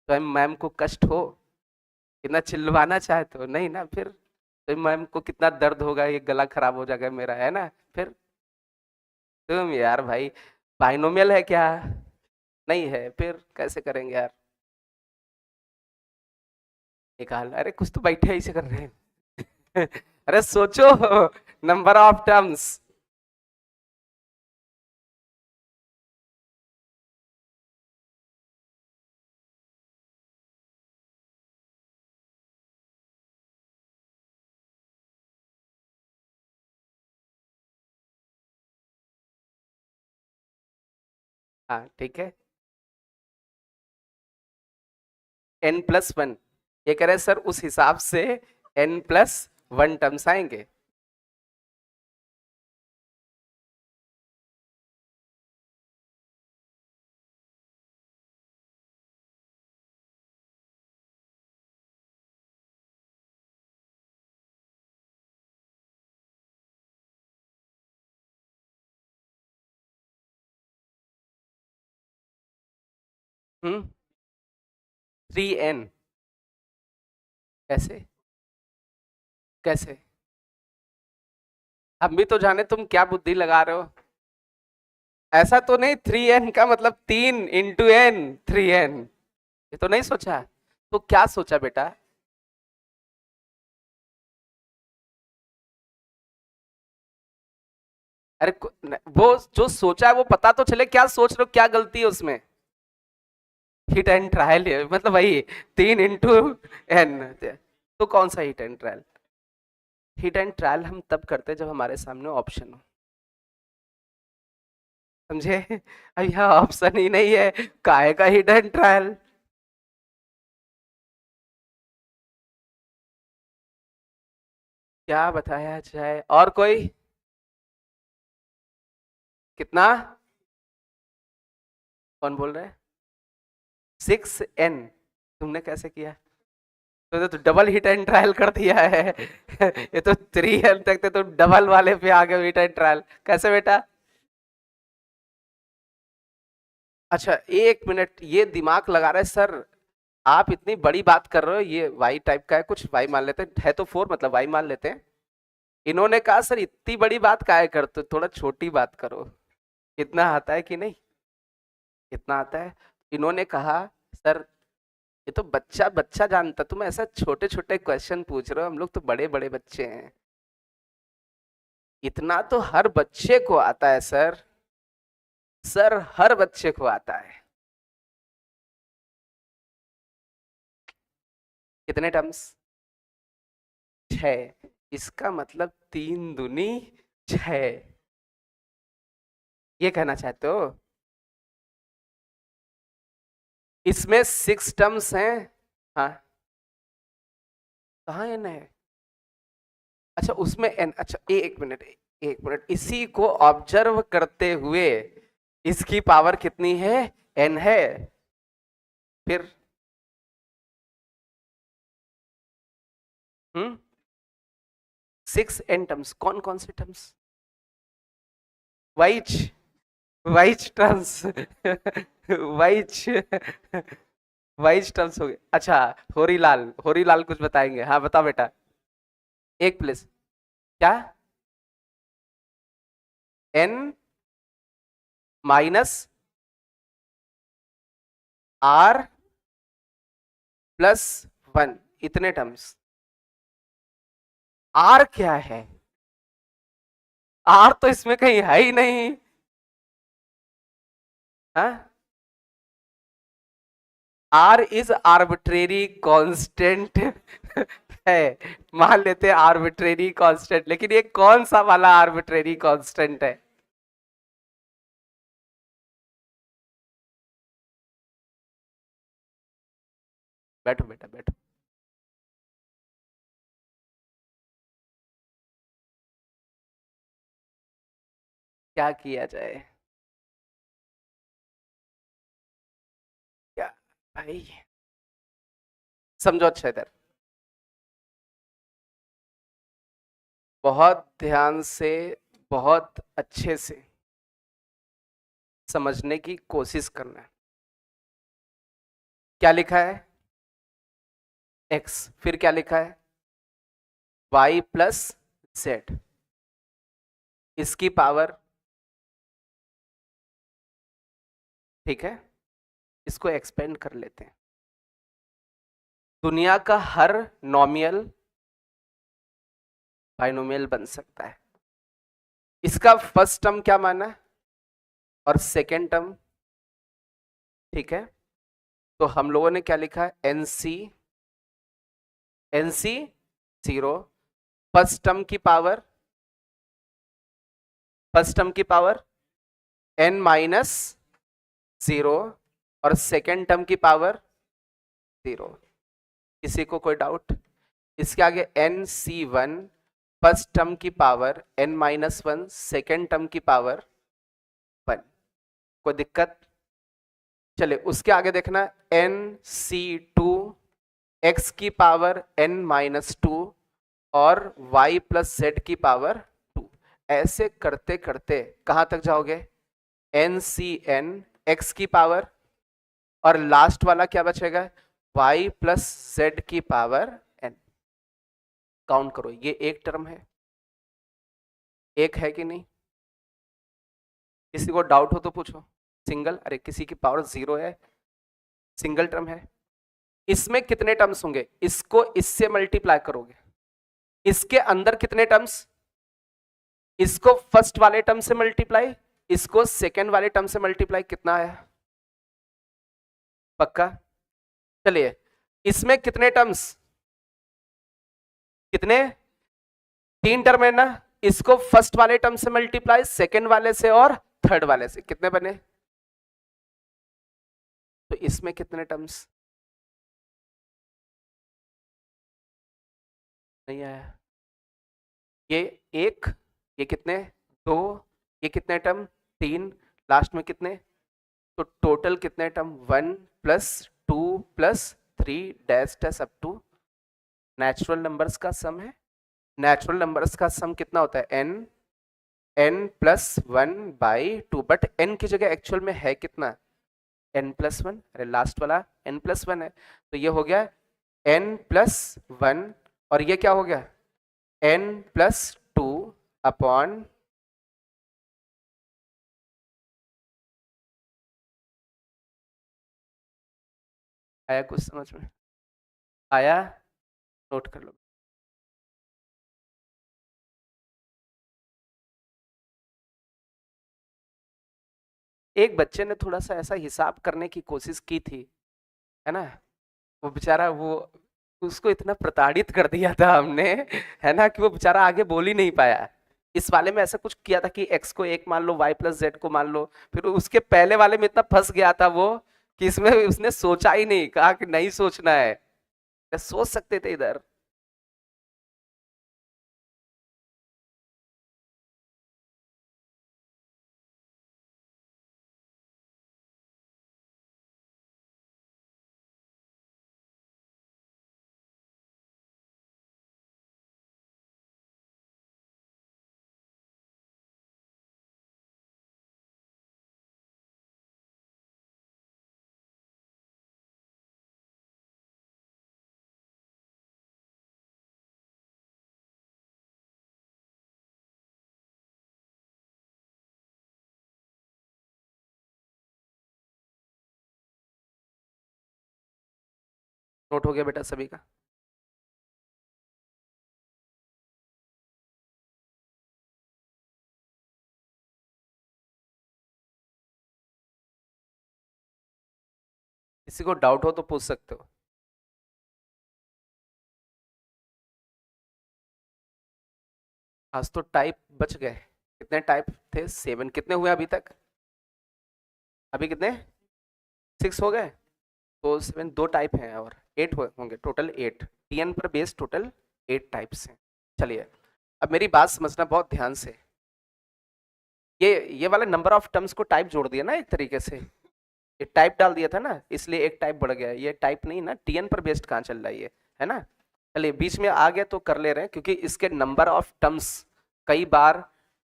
तो मैम को कष्ट हो, इतना चिल्लवाना चाहते हो? नहीं ना? फिर तो मैम को कितना दर्द होगा, ये गला खराब हो जाएगा मेरा, है ना? फिर तुम यार भाई, बाइनोमियल है क्या? नहीं है, फिर कैसे करेंगे यार? निकाल, अरे कुछ तो बैठे ऐसे कर रहे हैं। अरे सोचो, नंबर ऑफ टर्म्स। हाँ ठीक है, एन प्लस वन। ये कह रहे हैं सर उस हिसाब से एन प्लस वन टर्म्स आएंगे। हम्म, 3n? कैसे? कैसे? हम भी तो जाने तुम क्या बुद्धि लगा रहे हो। ऐसा तो नहीं, 3n का मतलब 3 × n, 3n। ये तो नहीं सोचा? तो क्या सोचा बेटा? अरे वो जो सोचा है वो पता तो चले, क्या सोच रहे हो, क्या गलती है उसमें? हिट एंड ट्रायल है मतलब वही, 3 × n। तो कौन सा hit and trial? Hit and trial हम तब करते हैं जब हमारे सामने ऑप्शन हो, समझे? अब यहाँ ऑप्शन ही नहीं है, काहे का हिट एंड ट्रायल? क्या बताया जाए, और कोई? कितना? कौन बोल रहा है? 6n? तुमने कैसे किया? तो डबल हिट एंड ट्रायल कर दिया है। ये तो 3n तक थे, तो डबल वाले पे आ गए हिट एंड ट्रायल, कैसे बेटा? अच्छा एक मिनट, ये दिमाग लगा रहे सर, आप इतनी बड़ी बात कर रहे हो, ये वाई टाइप का है कुछ, वाई मान लेते हैं, है तो 4 मतलब वाई मान लेते हैं। इन्होंने कहा सर इतनी बड़ी बात काहे करते हो, थोड़ा छोटी बात करो। इतना आता है कि नहीं? इतना आता है। इन्होंने कहा सर ये तो बच्चा बच्चा जानता, तुम ऐसा छोटे छोटे क्वेश्चन पूछ रहे हो, हम लोग तो बड़े बड़े बच्चे हैं। इतना तो हर बच्चे को आता है सर। सर हर बच्चे को आता है। कितने टर्म्स? 6। इसका मतलब 3 × 2 = 6, ये कहना चाहते हो? इसमें 6 टर्म्स हैं। हाँ, कहाँ एन है? अच्छा उसमें एन, अच्छा एक मिनट, एक मिनट, इसी को ऑब्जर्व करते हुए इसकी पावर कितनी है? एन है। फिर 6n टर्म्स, कौन कौन से टर्म्स? वाइच, वाइच टर्म्स। वाइच, वाइच टर्म्स हो गए। अच्छा, होरीलाल, होरीलाल कुछ बताएंगे, हाँ बताओ बेटा। एक प्लेस, क्या? n - r + 1, इतने टर्म्स। आर क्या है? आर तो इसमें कहीं है ही नहीं। हाँ, आर इज आर्बिट्रेरी कांस्टेंट है। मान लेते हैं आर्बिट्रेरी कांस्टेंट, लेकिन ये कौन सा वाला आर्बिट्रेरी कांस्टेंट है? बैठो बेटा बैठो। क्या किया जाए? क्या भाई, समझो अच्छा इधर, बहुत ध्यान से, बहुत अच्छे से समझने की कोशिश करना है। क्या लिखा है? एक्स, फिर क्या लिखा है? वाई प्लस जेड, इसकी पावर, ठीक है, इसको एक्सपेंड कर लेते हैं। दुनिया का हर नॉमियल बाइनोमियल बन सकता है। इसका फर्स्ट टर्म क्या माना है और सेकेंड टर्म, ठीक है, तो हम लोगों ने क्या लिखा है? N C, n C zero, first term की पावर, फर्स्ट टर्म की पावर एन माइनस जीरो, और सेकेंड टर्म की पावर जीरो। किसी को कोई डाउट? इसके आगे n C one, first term की power n minus one, second term की पावर वन। कोई दिक्कत? चले उसके आगे देखना, एन सी टू, एक्स की पावर एन माइनस टू, और वाई प्लस जेड की पावर टू। ऐसे करते करते कहां तक जाओगे? एन सी एन, एक्स की पावर, और लास्ट वाला क्या बचेगा? वाई प्लस जेड की पावर एन। काउंट करो, ये एक टर्म है, एक है कि नहीं? किसी को डाउट हो तो पूछो। सिंगल, अरे किसी की पावर जीरो है, सिंगल टर्म है। इसमें कितने टर्म्स होंगे? इसको इससे मल्टीप्लाई करोगे, इसके अंदर कितने टर्म्स? इसको फर्स्ट वाले टर्म से मल्टीप्लाई, इसको सेकेंड वाले टर्म से मल्टीप्लाई, कितना आया? पक्का? चलिए, इसमें कितने टर्म्स? कितने? तीन टर्म है ना, इसको फर्स्ट वाले टर्म से मल्टीप्लाई, सेकेंड वाले से और थर्ड वाले से, कितने बने? तो इसमें कितने टर्म्स? नहीं आया। ये एक, ये कितने? दो, ये कितने टर्म? तीन, लास्ट में कितने? तो टोटल कितने term? One plus two plus three dash dash up to natural numbers का सम है। नेचुरल नंबर्स का सम कितना होता है? N, n plus one by two, but n की जगह एक्चुअल में है कितना? एन प्लस वन, अरे लास्ट वाला एन प्लस वन है, तो ये हो गया एन प्लस वन, और ये क्या हो गया? एन प्लस टू अपॉन, आया कुछ समझ में? आया? नोट कर लो। एक बच्चे ने थोड़ा सा ऐसा हिसाब करने की कोशिश की थी, है ना, वो बेचारा, वो उसको इतना प्रताड़ित कर दिया था हमने, है ना, कि वो बेचारा आगे बोल ही नहीं पाया। इस वाले में ऐसा कुछ किया था कि एक्स को एक मान लो, वाई प्लस जेड को मान लो, फिर उसके पहले वाले में इतना फंस गया था वो, कि इसमें उसने सोचा ही नहीं, कहा कि नहीं सोचना है। सोच सकते थे इधर। नोट हो गया बेटा सभी का? किसी को डाउट हो तो पूछ सकते हो। आज तो टाइप बच गए। कितने टाइप थे? 7। कितने हुए अभी तक? अभी कितने? 6 हो गए। तो 7 दो टाइप हैं और 8 होंगे, टोटल 8। टीएन पर बेस्ड टोटल 8 टाइप्स हैं। चलिए अब मेरी बात समझना बहुत ध्यान से। ये वाले नंबर ऑफ टर्म्स को टाइप जोड़ दिया ना एक तरीके से, ये टाइप डाल दिया था ना, इसलिए एक टाइप बढ़ गया। ये टाइप नहीं ना, टीएन पर बेस्ड कहाँ चल रहा है ये, है ना। चलिए बीच में आ गया तो कर ले रहे हैं, क्योंकि इसके नंबर ऑफ टर्म्स कई बार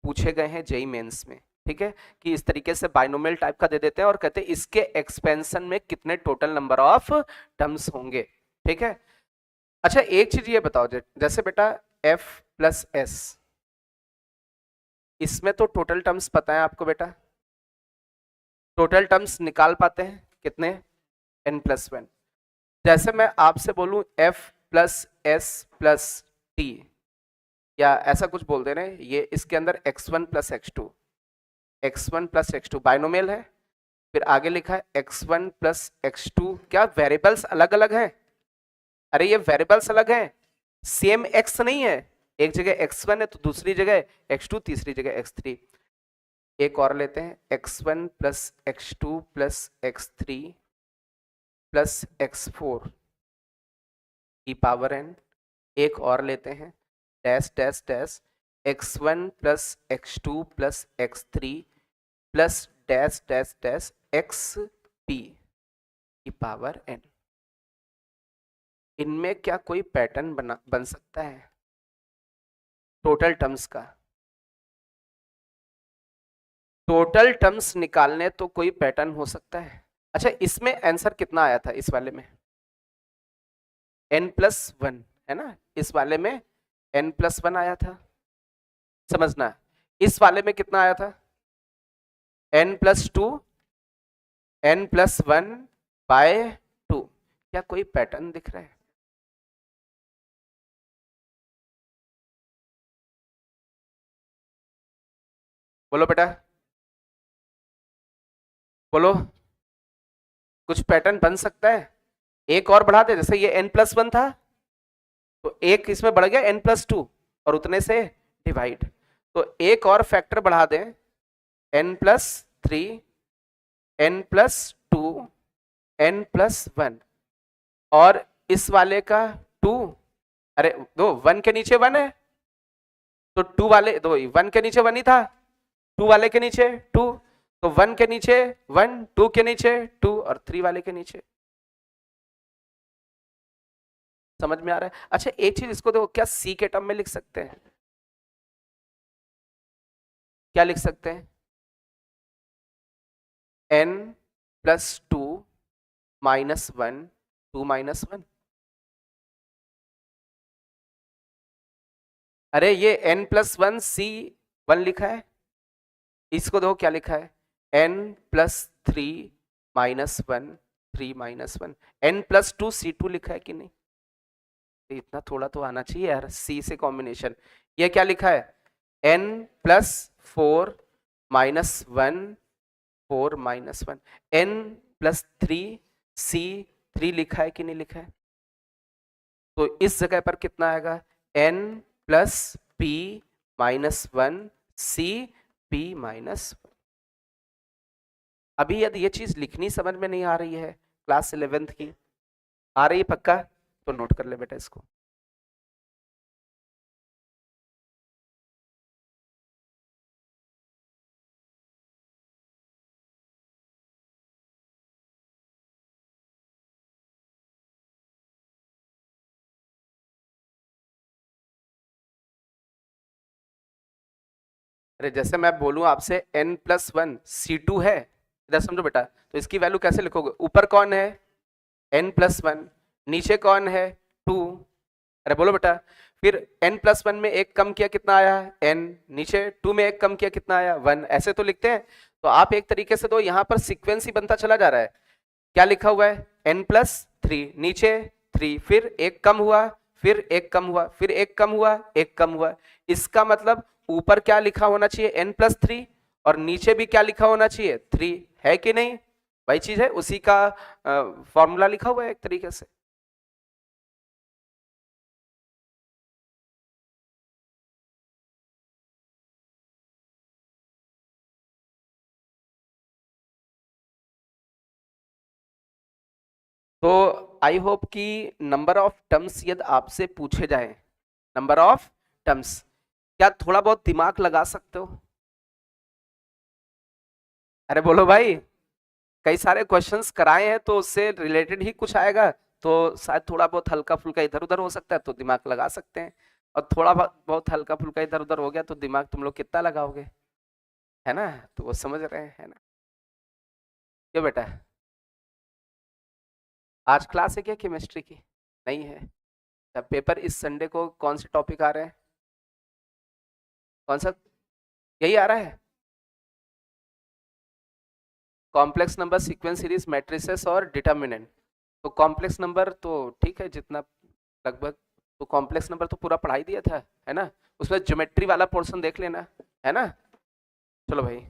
पूछे गए हैं जेई मेंस में। ठीक है, कि इस तरीके से बाइनोमियल टाइप का दे देते हैं और कहते हैं इसके एक्सपेंशन में कितने टोटल नंबर ऑफ टर्म्स होंगे। ठीक है, अच्छा एक चीज ये बताओ, जैसे बेटा f प्लस एस, इसमें तो टोटल टर्म्स पता है आपको बेटा, टोटल टर्म्स निकाल पाते हैं कितने? n+1। जैसे मैं आपसे बोलूं f plus S plus T, या ऐसा कुछ बोल दे रहे हैं, ये इसके अंदर x1 plus x1 plus x2 binomial है। फिर आगे लिखा है x1 प्लस x2, क्या वेरिएबल्स अलग अलग हैं? अरे ये वेरिएबल्स अलग हैं, सेम x नहीं है। एक जगह x1 है तो दूसरी जगह x2, तीसरी जगह x3। एक और लेते हैं x1 plus x2 plus x3 plus x4 की पावर n। एक और लेते हैं dash dash dash x1 plus x2 plus x3 plus dash dash dash xp की पावर n। इनमें क्या कोई पैटर्न बन सकता है टोटल टर्म्स का? टोटल टर्म्स निकालने तो कोई पैटर्न हो सकता है। अच्छा इसमें आंसर कितना आया था इस वाले में? n+1 है ना, इस वाले में n+1 आया था। समझना, इस वाले में कितना आया था? n+2, n+1/2। क्या कोई पैटर्न दिख रहा है? बोलो बेटा, बोलो, कुछ पैटर्न बन सकता है? एक और बढ़ा दे, जैसे ये n+1 था तो एक इसमें बढ़ गया n+2 और उतने से डिवाइड, तो एक और फैक्टर बढ़ा दें n+3, n+2, n+1, और इस वाले का 2। अरे दो 1 के नीचे 1 है तो 2 वाले, दो 1 के नीचे 1 ही था, 2 वाले के नीचे 2, तो 1 के नीचे 1, 2 के नीचे 2 और 3 वाले के नीचे। समझ में आ रहा है? अच्छा एक चीज इसको देखो, क्या सी के टर्म में लिख सकते हैं? क्या लिख सकते हैं? n+2 -1 2 -1। अरे ये n+1 C1 लिखा है, इसको देखो क्या लिखा है, n+3 -1 3 -1, n+2 C2 लिखा है कि नहीं? इतना थोड़ा तो आना चाहिए यार, C से कॉम्बिनेशन। ये क्या लिखा है, n+4 -1 4 -1, n+3 C3 लिखा है कि नहीं लिखा है? तो इस जगह पर कितना आएगा, n+p-1 C p-1। अभी यदि ये चीज लिखनी समझ में नहीं आ रही है, क्लास 11th की आ रही है पक्का, तो नोट कर ले बेटा इसको। अरे जैसे मैं बोलूं आपसे n+1 C2 है, इधर समझो बेटा, तो इसकी वैल्यू कैसे लिखोगे? ऊपर कौन है n+1, नीचे कौन है 2। अरे बोलो बेटा, फिर n+1 में एक कम किया कितना आया n, नीचे 2 में एक कम किया कितना आया 1, ऐसे तो लिखते हैं। तो आप एक तरीके से, तो यहाँ पर सीक्वेंस ही बनता चला जा रहा है। क्या लिखा हुआ है, n+3, नीचे 3, फिर एक कम हुआ, फिर एक कम हुआ, फिर एक कम हुआ, एक कम हुआ। इसका मतलब ऊपर क्या लिखा होना चाहिए n+3 और नीचे भी क्या लिखा होना चाहिए 3, है कि नहीं? वही चीज है, उसी का फॉर्मूला लिखा हुआ है एक तरीके से। तो आई होप कि नंबर ऑफ टर्म्स यदि आपसे पूछे जाए, नंबर ऑफ टर्म्स, क्या थोड़ा बहुत दिमाग लगा सकते हो? अरे बोलो भाई, कई सारे क्वेश्चंस कराए हैं तो उससे रिलेटेड ही कुछ आएगा, तो शायद थोड़ा बहुत हल्का फुल्का इधर उधर हो सकता है, तो दिमाग लगा सकते हैं। और थोड़ा बहुत बहुत हल्का फुल्का इधर उधर हो गया तो दिमाग तुम लोग कितना लगाओगे, है ना? तो वो समझ रहे हैं, है ना? क्यों बेटा, आज क्लास है क्या केमिस्ट्री की? नहीं है? तब पेपर इस संडे को कौन से टॉपिक आ रहे हैं? कौन सा? यही आ रहा है, complex number, sequence series, matrices और डिटर्मिनेंट। तो कॉम्प्लेक्स नंबर तो ठीक है, जितना लगभग, तो कॉम्प्लेक्स नंबर तो पूरा पढ़ाई दिया था, है ना? उसमें ज्योमेट्री वाला पोर्शन देख लेना, है ना? चलो भाई।